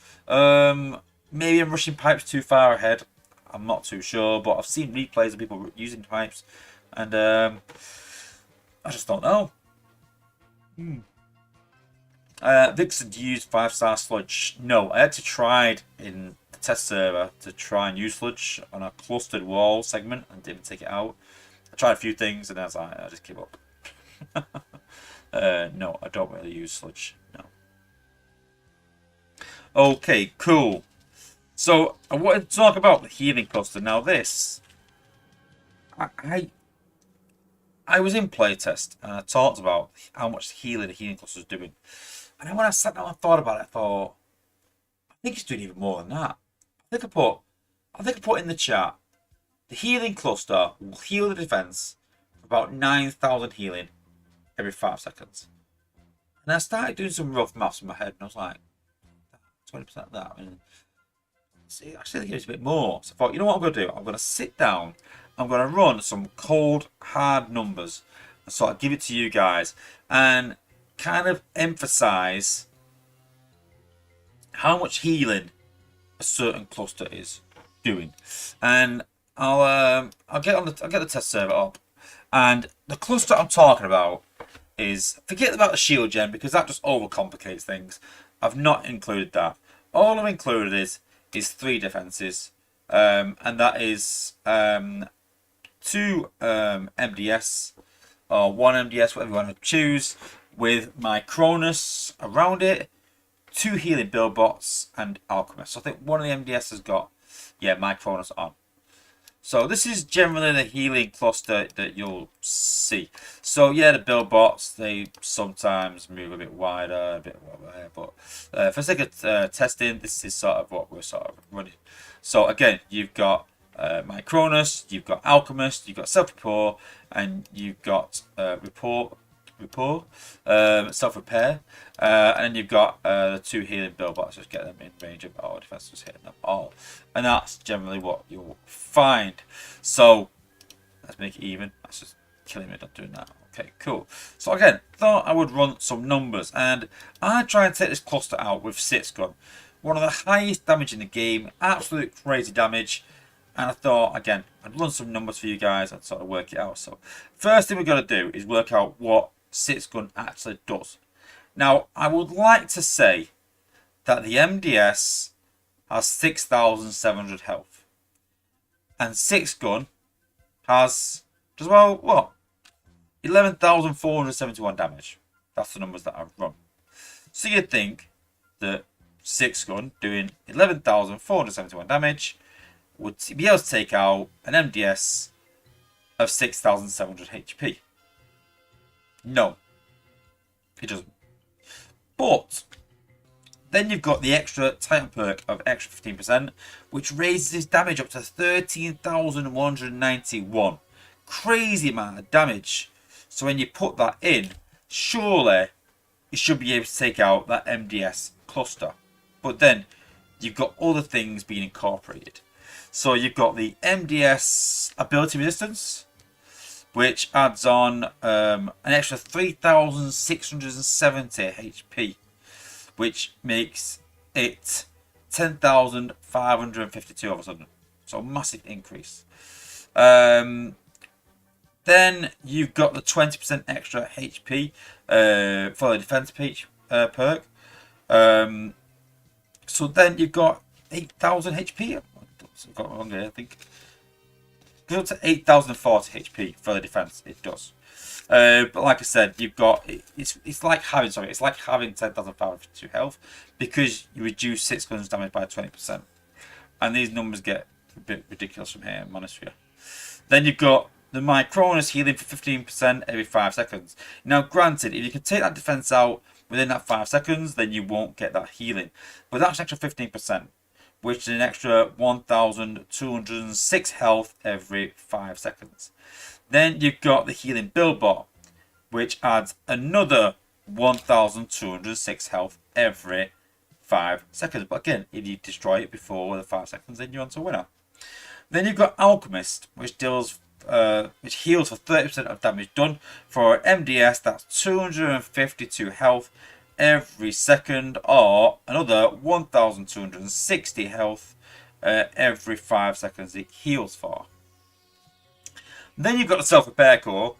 Maybe I'm rushing Pipes too far ahead. I'm not too sure, but I've seen replays of people using Pipes, and I just don't know. Vixen, do you use 5-star sludge? No, I actually tried in the test server to try and use sludge on a clustered wall segment and didn't take it out. I tried a few things and I was like, I just give up. No, I don't really use sludge. No. Okay, cool. So I wanted to talk about the healing cluster. Now this, I was in playtest and I talked about how much healing the healing cluster is doing. And then when I sat down and thought about it, I thought, I think it's doing even more than that. I think I put in the chat, the healing cluster will heal the defense for about 9,000 healing every 5 seconds. And I started doing some rough maths in my head, and I was like, 20% of that. I mean, see, actually, I think it's a bit more. So I thought, you know what I'm going to do? I'm going to sit down. I'm going to run some cold, hard numbers. And sort of give it to you guys. And kind of emphasize how much healing a certain cluster is doing. And I'll get the test server up. And the cluster I'm talking about is, forget about the shield gem because that just overcomplicates things. I've not included that. All I've included is 3 defenses, and that is 2 MDS or 1 MDS, whatever you want to choose, with my Cronus around it, 2 healing build bots, and Alchemist. So I think one of the MDS has got, yeah, my Cronus on. So this is generally the healing cluster that you'll see. So yeah, the build bots, they sometimes move a bit wider, a bit whatever, but for sake of testing, this is sort of what we're sort of running. So again, you've got my Cronus, you've got Alchemist, you've got self-report, and you've got self-repair, and then you've got the 2 healing build bots. Just get them in range of all defense, just hitting them all, and that's generally what you'll find. So let's make it even. That's just killing me not doing that. Okay, cool. So again, thought I would run some numbers, and I try and take this cluster out with 6 gun, one of the highest damage in the game, absolute crazy damage. And I thought, again, I'd run some numbers for you guys and sort of work it out. So first thing we're going to do is work out what 6 gun actually does. Now, I would like to say that the MDS has 6,700 health. And 6 gun has, as well, what? 11,471 damage. That's the numbers that I've run. So you'd think that 6 gun doing 11,471 damage would be able to take out an MDS of 6,700 HP. No, it doesn't. But then you've got the extra Titan perk of extra 15%, which raises his damage up to 13,191. Crazy amount of damage. So when you put that in, surely you should be able to take out that MDS cluster. But then you've got other things being incorporated. So you've got the MDS ability resistance, which adds on an extra 3,670 HP, which makes it 10,552 all of a sudden. So massive increase. Then you've got the 20% extra HP for the defense perk. So then you've got 8,000 HP. I've got it wrong here, I think. Goes up to 8,040 HP for the defense. It does. But like I said, you've got it's like having 10,552 health because you reduce 6 guns damage by 20%, and these numbers get a bit ridiculous from here in Monastery. Then you've got the my Cronus healing for 15% every 5 seconds. Now, granted, if you can take that defense out within that 5 seconds, then you won't get that healing. But that's an extra 15%. Which is an extra 1,206 health every 5 seconds. Then you've got the healing build bot, which adds another 1,206 health every 5 seconds. But again, if you destroy it before the 5 seconds, then you're on to winner. Then you've got Alchemist, which heals for 30% of damage done. For MDS, that's 252 health every second, or another 1,260 health every 5 seconds it heals for. Then you've got the self-repair core,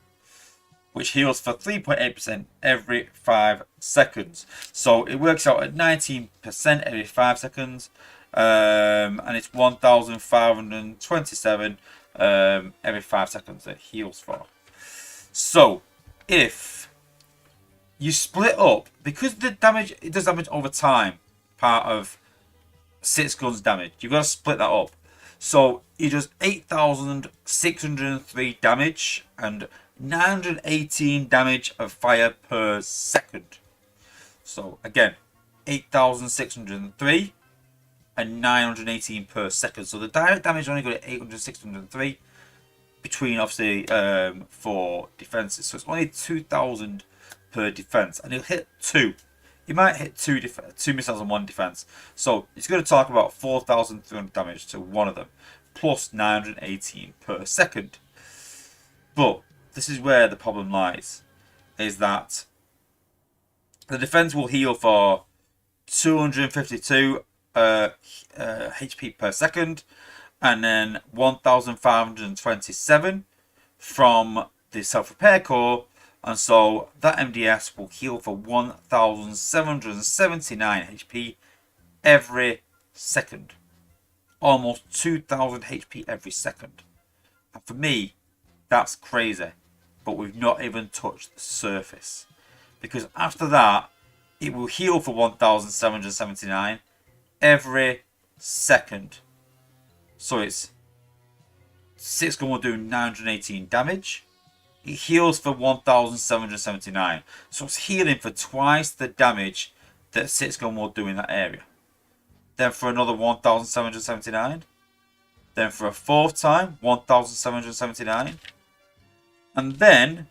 which heals for 3.8% every 5 seconds. So it works out at 19% every 5 seconds, and it's 1,527 every 5 seconds it heals for. So if you split up, because the damage, it does damage over time, part of 6 guns damage, you've got to split that up. So he does 8,603 damage and 918 damage of fire per second. So again, 8,603 and 918 per second. So the direct damage only got at 8,603 between, obviously, 4 defenses. So it's only 2,000 per defense, and he'll hit 2. He might hit 2 missiles on 1 defense. So it's going to talk about 4,300 damage to one of them, plus 918 per second. But this is where the problem lies, is that the defense will heal for 252 HP per second, and then 1,527 from the self-repair core. And so that MDS will heal for 1,779 HP every second. almost 2000 HP every second. And for me, that's crazy. But we've not even touched the surface. Because after that, it will heal for 1779 every second. So it's 6 gun will do 918 damage. It heals for 1779. So it's healing for twice the damage that 6 gun will do in that area. Then for another 1779. Then for a fourth time, 1779. And then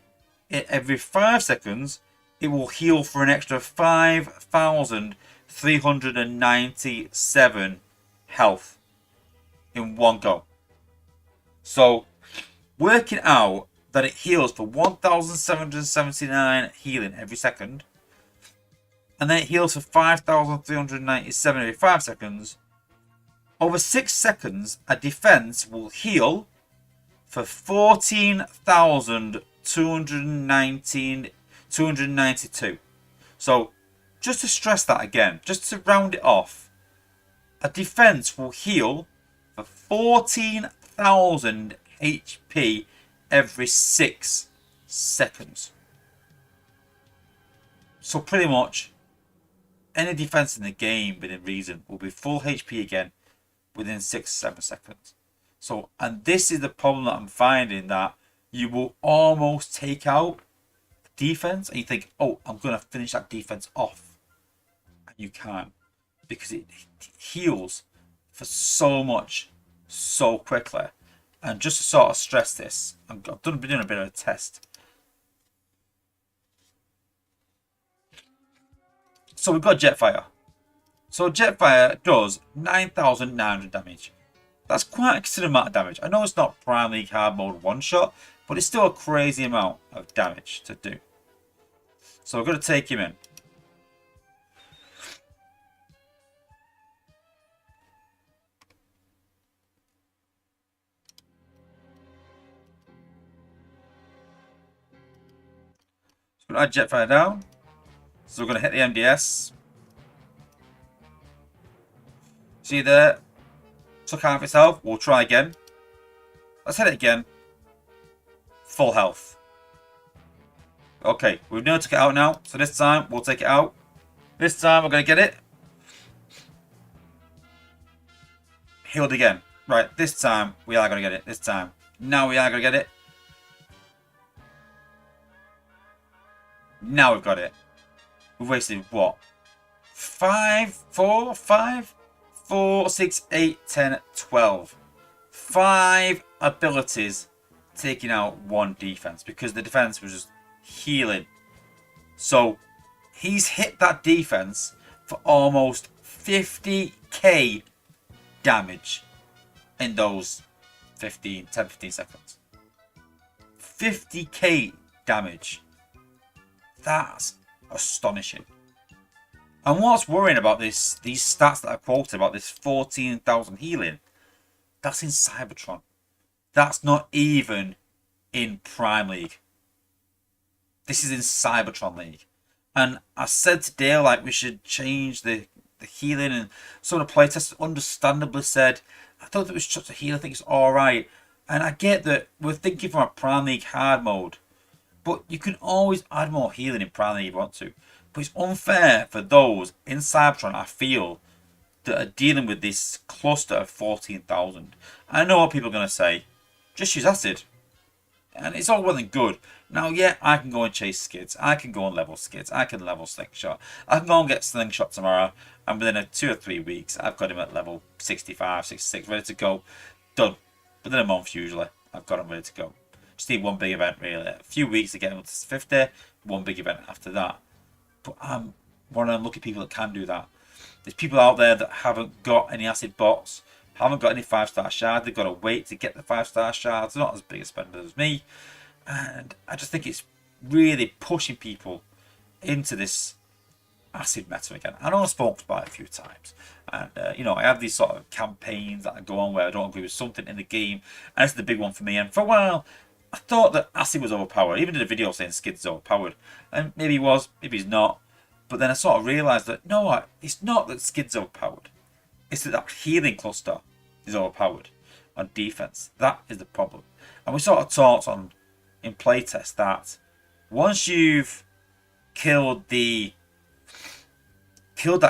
every 5 seconds, it will heal for an extra 5,397 health in one go. So, working out that it heals for 1,779 healing every second, and then it heals for 5,397 every 5 seconds, over 6 seconds, a defense will heal for 14,292. So, just to stress that again, just to round it off, a defense will heal for 14,000 HP every 6 seconds. So pretty much any defense in the game within reason will be full HP again within 6-7 seconds. So, and this is the problem that I'm finding, that you will almost take out defense and you think, oh, I'm going to finish that defense off. And you can't, because it heals for so much so quickly. And just to sort of stress this, I've been doing a bit of a test. So we've got Jetfire. So Jetfire does 9,900 damage. That's quite a considerable amount of damage. I know it's not Prime League hard mode one shot, but it's still a crazy amount of damage to do. So we're going to take him in. So we're going to add Jetfire down. So we're going to hit the MDS. See there? Took half its health. We'll try again. Let's hit it again. Full health. Okay, we've nearly took it out now. So this time, we'll take it out. This time, we're going to get it. Healed again. Right, this time, we are going to get it. This time. Now we are going to get it. Now we've got it. We've wasted what? 4, 6, 8, 10, 12. 5 abilities taking out 1 defense, because the defense was just healing. So he's hit that defense for almost 50k damage in those 10, 15 seconds. 50k damage. That's astonishing. And what's worrying about these stats that I quoted about this 14,000 healing, that's in Cybertron. That's not even in Prime League. This is in Cybertron League. And I said today, like, we should change the healing, and some of the playtesters understandably said, I don't think we should touch the heal, I think it's alright. And I get that we're thinking from a Prime League hard mode, but you can always add more healing in Prime League if you want to. But it's unfair for those in Cybertron, I feel, that are dealing with this cluster of 14,000. I know what people are going to say. Just use acid. And it's all well and good. Now, yeah, I can go and chase skids. I can go and level skids. I can level slingshot. I can go and get slingshot tomorrow. And within 2 or 3 weeks, I've got him at level 65, 66, ready to go. Done. Within a month, usually, I've got him ready to go. Just need one big event, really. A few weeks to get him up to 50. One big event after that. But I'm one of them lucky people that can do that. There's people out there that haven't got any acid bots, haven't got any 5-star shards. They've got to wait to get the 5-star shards. They're not as big a spender as me. And I just think it's really pushing people into this acid meta again. I know I've spoken about it a few times. And, you know, I have these sort of campaigns that I go on where I don't agree with something in the game. And this is the big one for me. And for a while, I thought that acid was overpowered. I even did a video saying Skid's overpowered. And maybe he was, maybe he's not. But then I sort of realised that, no, it's not that Skid's overpowered. It's that healing cluster is overpowered on defense. That is the problem. And we sort of talked on in playtest that once you've killed that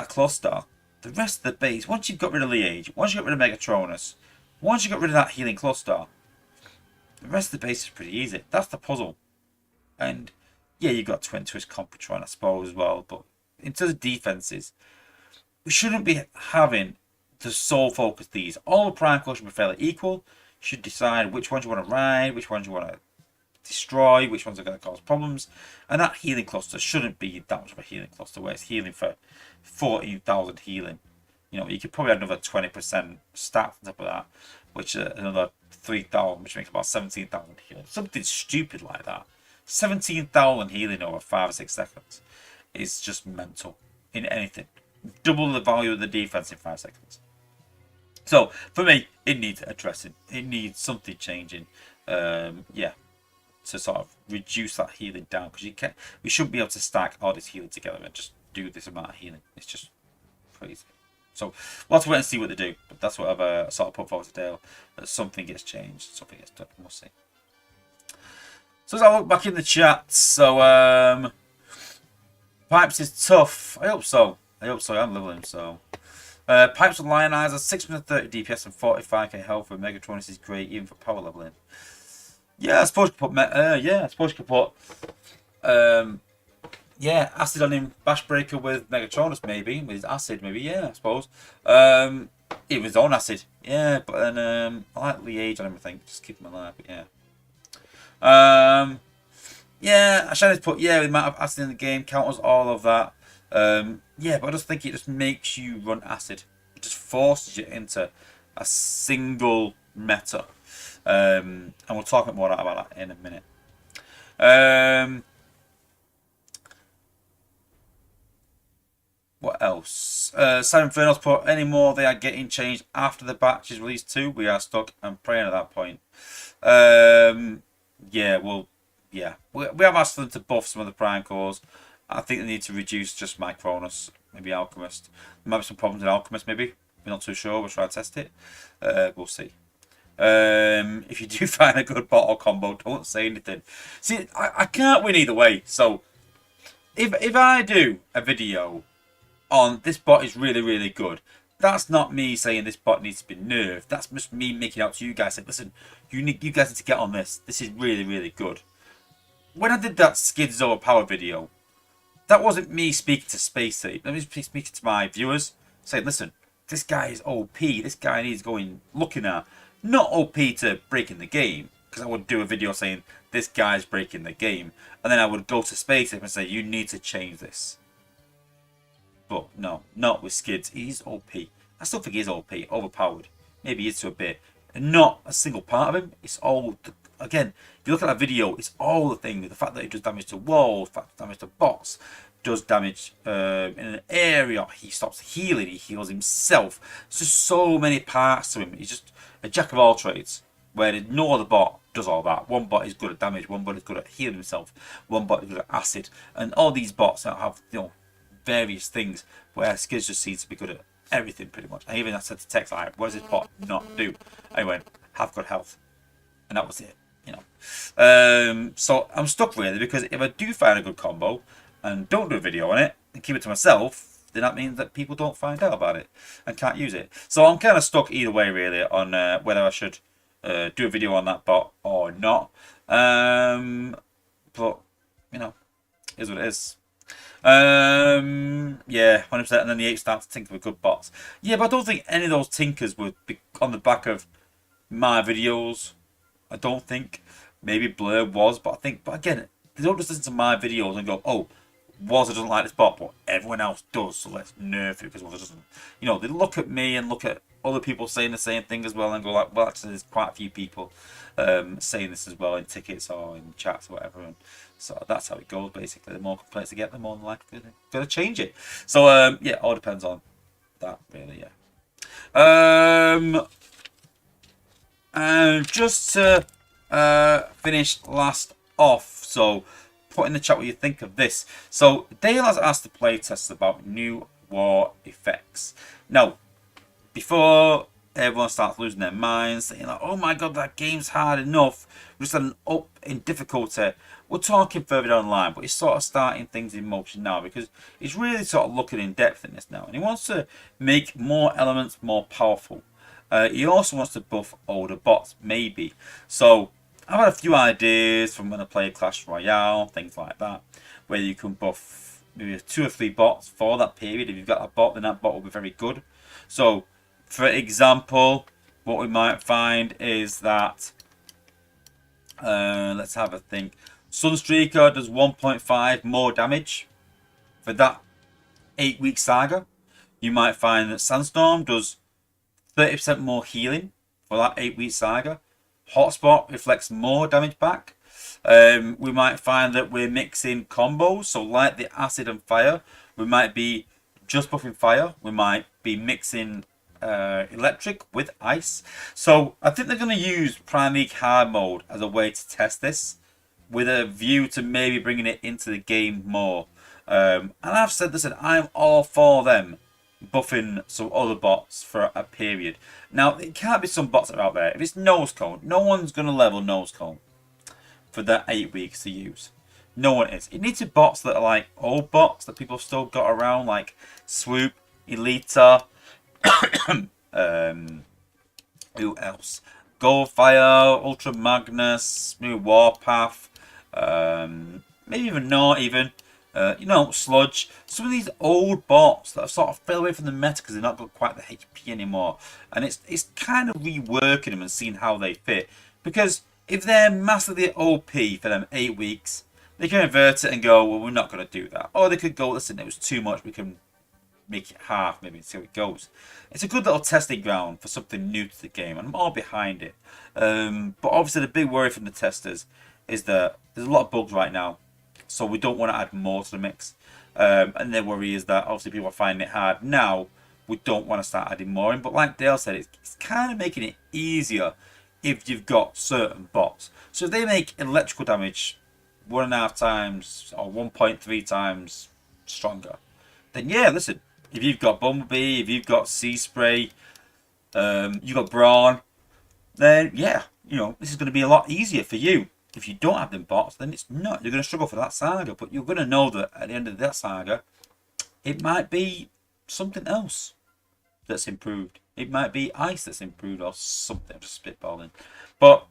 cluster, the rest of the base, once you've got rid of Liege, once you got rid of Megatronus, once you got rid of that healing cluster, the rest of the base is pretty easy. That's the puzzle. And yeah, you've got Twin Twist Computron, I suppose, as well. But in terms of defenses, we shouldn't be having to sole focus these. All the prime cores should be fairly equal. You should decide which ones you want to ride, which ones you want to destroy, which ones are going to cause problems. And that healing cluster shouldn't be that much of a healing cluster where it's healing for 14,000 healing. You know, you could probably add another 20% stat on top of that, which another 3,000, which makes about 17,000 healing. Something stupid like that. 17,000 healing over 5 or 6 seconds is just mental in anything. Double the value of the defense in 5 seconds. So for me, it needs addressing. It needs something changing. Yeah, to sort of reduce that healing down, because we shouldn't be able to stack all this healing together and just do this amount of healing. It's just crazy. So we'll have to wait and see what they do. But that's what I've sort of put forward today. That something gets changed, something gets done. We'll see. So as I look back in the chat, so Pipes is tough. I hope so. I'm leveling, so. Pipes with Lionizer, 630 DPS and 45k health with Megatronus is great, even for power leveling. Yeah, I suppose you could put yeah, acid on him, Bash Breaker with Megatronus maybe, with his acid maybe, yeah, I suppose. It was his own acid, yeah, but then I like Liege on him, I think, just keep him alive, but yeah. Yeah, I should put, yeah, the amount of acid in the game counters all of that. Yeah, but I just think it just makes you run acid. It just forces you into a single meta. And we'll talk more about that in a minute. What else? Simon Fernald's put, any more they are getting changed after the batch is released too. We are stuck and praying at that point. Yeah, well, yeah. We have asked them to buff some of the prime cores. I think they need to reduce just Micronus, maybe Alchemist. There might be some problems with Alchemist, maybe. We're not too sure. We'll try to test it. We'll see. If you do find a good bot or combo, don't say anything. See, I can't win either way. So, if I do a video on this bot is really, really good, that's not me saying this bot needs to be nerfed. That's just me making out to you guys, saying, listen, you guys need to get on this. This is really, really good. When I did that Skids Overpower video, that wasn't me speaking to Space Ape. That was speaking to my viewers, saying, listen, this guy is OP. This guy needs going looking at. Not OP to breaking the game, because I would do a video saying, this guy's breaking the game. And then I would go to Space Ape and say, you need to change this. But no, not with Skids. He's OP. I still think he's OP, overpowered. Maybe he is to a bit. And not a single part of him. It's all, again, if you look at that video, it's all the thing. The fact that he does damage to walls, the fact that damage to bots, does damage in an area. He stops healing, he heals himself. There's just so many parts to him. He's just a jack of all trades. Where no other bot does all that. One bot is good at damage, one bot is good at healing himself, one bot is good at acid. And all these bots that have, you know, various things, where Skids just seems to be good at everything pretty much. I even said to text, like, what does this bot not do? I went, have good health. And that was it, you know. So I'm stuck really, because if I do find a good combo and don't do a video on it and keep it to myself, then that means that people don't find out about it and can't use it. So I'm kind of stuck either way really on whether I should do a video on that bot or not. But you know, is what it is. Yeah, 100%. And then the 8 start to tinker with good bots. Yeah, but I don't think any of those tinkers would be on the back of my videos. I don't think. Maybe Blur was, but I think, but again, they don't just listen to my videos and go, oh, Wozza doesn't like this bot, but everyone else does, so let's nerf it because Wozza doesn't. You know, they look at me and look at other people saying the same thing as well and go like, well, actually, there's quite a few people saying this as well in tickets or in chats or whatever. And so that's how it goes, basically. The more complaints they get, the more likely they're going to change it. So, yeah, all depends on that, really, yeah. And just to finish last off, so put in the chat what you think of this. So Dale has asked the playtesters about new war effects. Now, before everyone starts losing their minds, saying like, oh my god, that game's hard enough. We're just at an up in difficulty. We're talking further down the line, but he's sort of starting things in motion now because he's really sort of looking in depth in this now. And he wants to make more elements more powerful. He also wants to buff older bots, maybe. So I've had a few ideas from when I play Clash Royale, things like that, where you can buff maybe 2 or 3 bots for that period. If you've got a bot, then that bot will be very good. So, for example, what we might find is that, let's have a think. Sunstreaker does 1.5 more damage for that 8-week saga. You might find that Sandstorm does 30% more healing for that 8-week saga. Hotspot reflects more damage back. We might find that we're mixing combos, so like the acid and fire, we might be just buffing fire. We might be mixing electric with ice. So I think they're going to use Prime League hard mode as a way to test this, with a view to maybe bringing it into the game more. And I've said, listen, I'm all for them buffing some other bots for a period. Now, it can't be some bots that are out there. If it's nose cone, no one's going to level nose cone for that 8 weeks to use. No one is. It needs to be bots that are like old bots that people have still got around, like Swoop, Elita, who else? Goldfire, Ultra Magnus, maybe Warpath, maybe even not even. You know, Sludge. Some of these old bots that have sort of fell away from the meta because they've not got quite the HP anymore. And it's kind of reworking them and seeing how they fit. Because if they're massively OP for them 8 weeks, they can invert it and go, well, we're not going to do that. Or they could go, listen, it was too much, we can make it half, maybe, and see how it goes. It's a good little testing ground for something new to the game, and I'm all behind it. But obviously the big worry from the testers is that there's a lot of bugs right now. So we don't want to add more to the mix. And their worry is that obviously people are finding it hard now. We don't want to start adding more in. But like Dale said, it's kind of making it easier if you've got certain bots. So if they make electrical damage 1.5 times or 1.3 times stronger, then yeah, listen, if you've got Bumblebee, if you've got Sea Spray, you've got Brawn, then yeah, you know, this is going to be a lot easier for you. If you don't have them bots, then it's not. You're going to struggle for that saga, but you're going to know that at the end of that saga, it might be something else that's improved. It might be ice that's improved or something. I'm just spitballing. But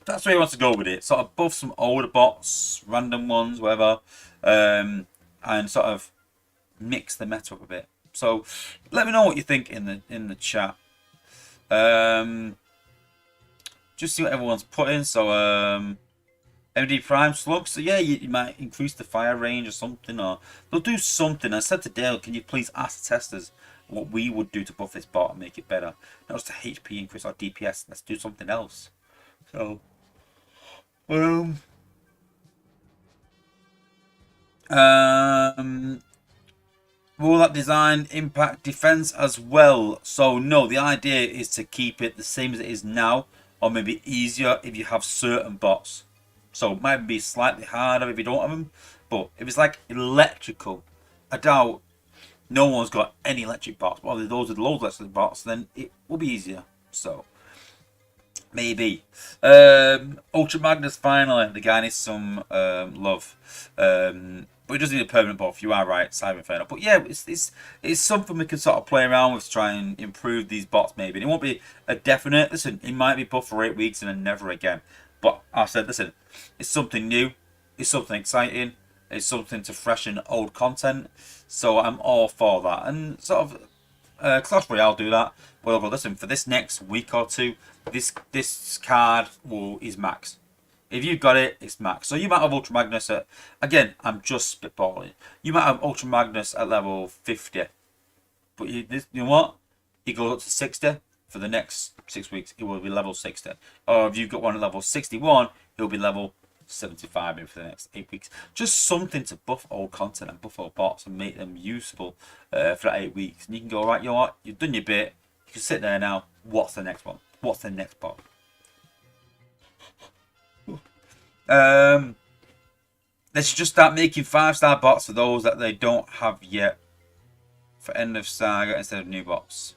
that's where he wants to go with it. Sort of buff some older bots, random ones, whatever, and sort of mix the meta up a bit. So let me know what you think in the chat. Just see what everyone's put in. So MD Prime Slug. So yeah, you might increase the fire range or something, or they'll do something. I said to Dale, can you please ask the testers what we would do to buff this bot and make it better? Not just a HP increase or DPS. Let's do something else. So will that design impact defense as well? So no, the idea is to keep it the same as it is now, or maybe easier if you have certain bots. So it might be slightly harder if you don't have them, but if it's like electrical, I doubt no one's got any electric bots. Well, those with loads of electric bots, then it will be easier. So maybe. Ultra Magnus finally. The guy needs some love. But it doesn't need a permanent buff. You are right, Cyber Inferno. But yeah, it's something we can sort of play around with to try and improve these bots maybe. And it won't be a definite. Listen, it might be buffed for 8 weeks and then never again. But I said, listen, it's something new. It's something exciting. It's something to freshen old content. So I'm all for that. And sort of Clash Royale do that. But I'll go, listen, for this next week or two, this card is max. If you've got it, it's max. So you might have Ultra Magnus at, again, I'm just spitballing. You might have Ultra Magnus at level 50. But you know what? He goes up to 60 for the next 6 weeks. It will be level 60. Or if you've got one at level 61, he'll be level 75 maybe for the next 8 weeks. Just something to buff old content and buff old bots and make them useful for that 8 weeks. And you can go, right, you know what? You've done your bit. You can sit there now. What's the next one? What's the next bot? They should just start making 5-star bots for those that they don't have yet for end of saga instead of new bots.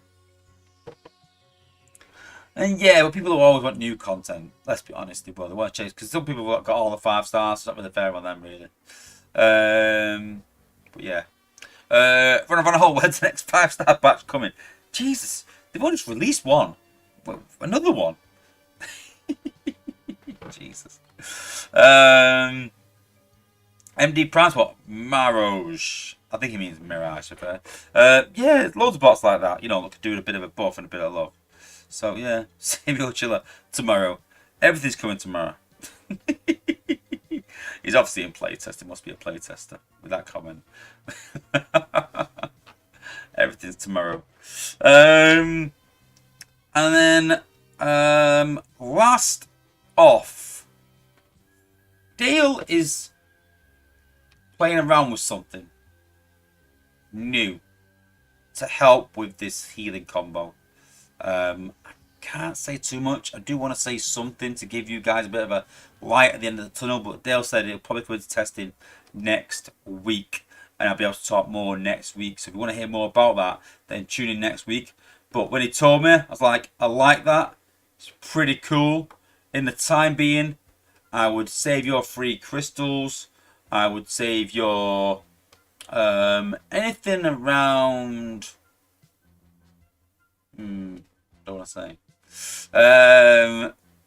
And yeah, but people who always want new content. Let's be honest, they want to chase, because some people have got all the 5 stars. It's not really fair on them, really. But yeah, run on a whole. When's the next 5-star batch coming? Jesus, they've only just released one. Well, another one. Jesus. MD Prime's what? Maroj. I think he means Mirage. Okay. Yeah, loads of bots like that. You know, look, doing a bit of a buff and a bit of love. So yeah, Samuel Chiller tomorrow. Everything's coming tomorrow. He's obviously in playtest. He must be a playtester with that comment. Everything's tomorrow. And then last off, Dale is playing around with something new to help with this healing combo. I can't say too much. I do want to say something to give you guys a bit of a light at the end of the tunnel, but Dale said it'll probably come into testing next week, and I'll be able to talk more next week. So if you want to hear more about that, then tune in next week. But when he told me, I was like, I like that. It's pretty cool. In the time being, I would save your free crystals. I would save your anything around. Don't want to say.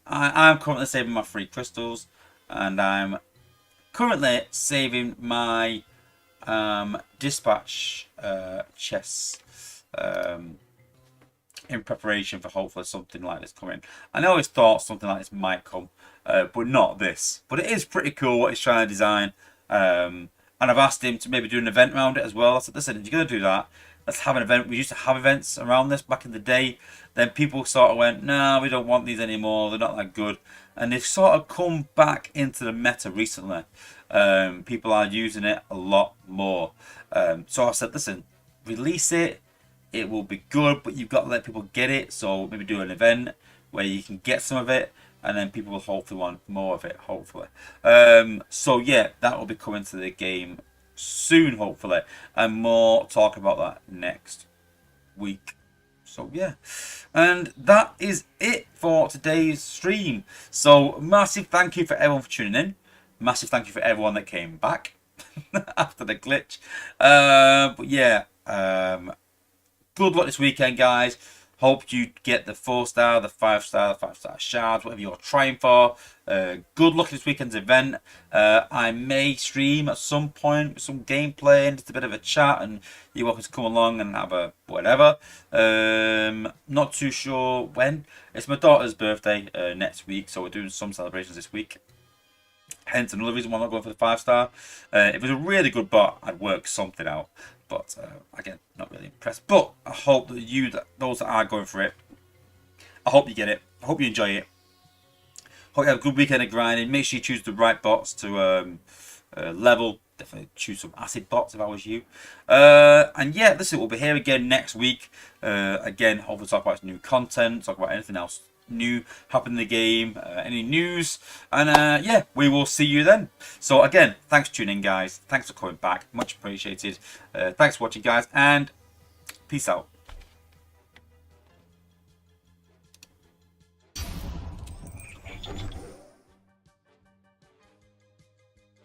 I'm currently saving my free crystals, and I'm currently saving my dispatch chests in preparation for hopefully something like this coming. I always thought something like this might come, but not this. But it is pretty cool what he's trying to design. And I've asked him to maybe do an event around it as well. I said, listen, if you're going to do that, let's have an event. We used to have events around this back in the day. Then people sort of went, no, we don't want these anymore. They're not that good. And they've sort of come back into the meta recently. People are using it a lot more. So I said, listen, release it. It will be good, but you've got to let people get it. So maybe do an event where you can get some of it, and then people will hopefully want more of it, hopefully. So yeah, that will be coming to the game soon, hopefully, and more talk about that next week. So yeah, and that is it for today's stream. So massive thank you for everyone for tuning in. Massive thank you for everyone that came back after the glitch. But yeah, good luck this weekend, guys. Hope you get the 4-star, the 5-star, the 5-star shards, whatever you're trying for. Good luck this weekend's event. I may stream at some point with some gameplay and just a bit of a chat, and you're welcome to come along and have a whatever. Not too sure when. It's my daughter's birthday next week, so we're doing some celebrations this week. Hence another reason why I'm not going for the 5-star. If it was a really good bot, I'd work something out. But again, not really impressed. But I hope that those that are going for it, I hope you get it. I hope you enjoy it. Hope you have a good weekend of grinding. Make sure you choose the right bots to level. Definitely choose some acid bots if I was you. And yeah, listen, we'll be here again next week. Again, hopefully talk about new content, talk about anything else new happened in the game, any news, and yeah, we will see you then. So again, thanks for tuning in, guys. Thanks for coming back, much appreciated. Thanks for watching, guys, and peace out.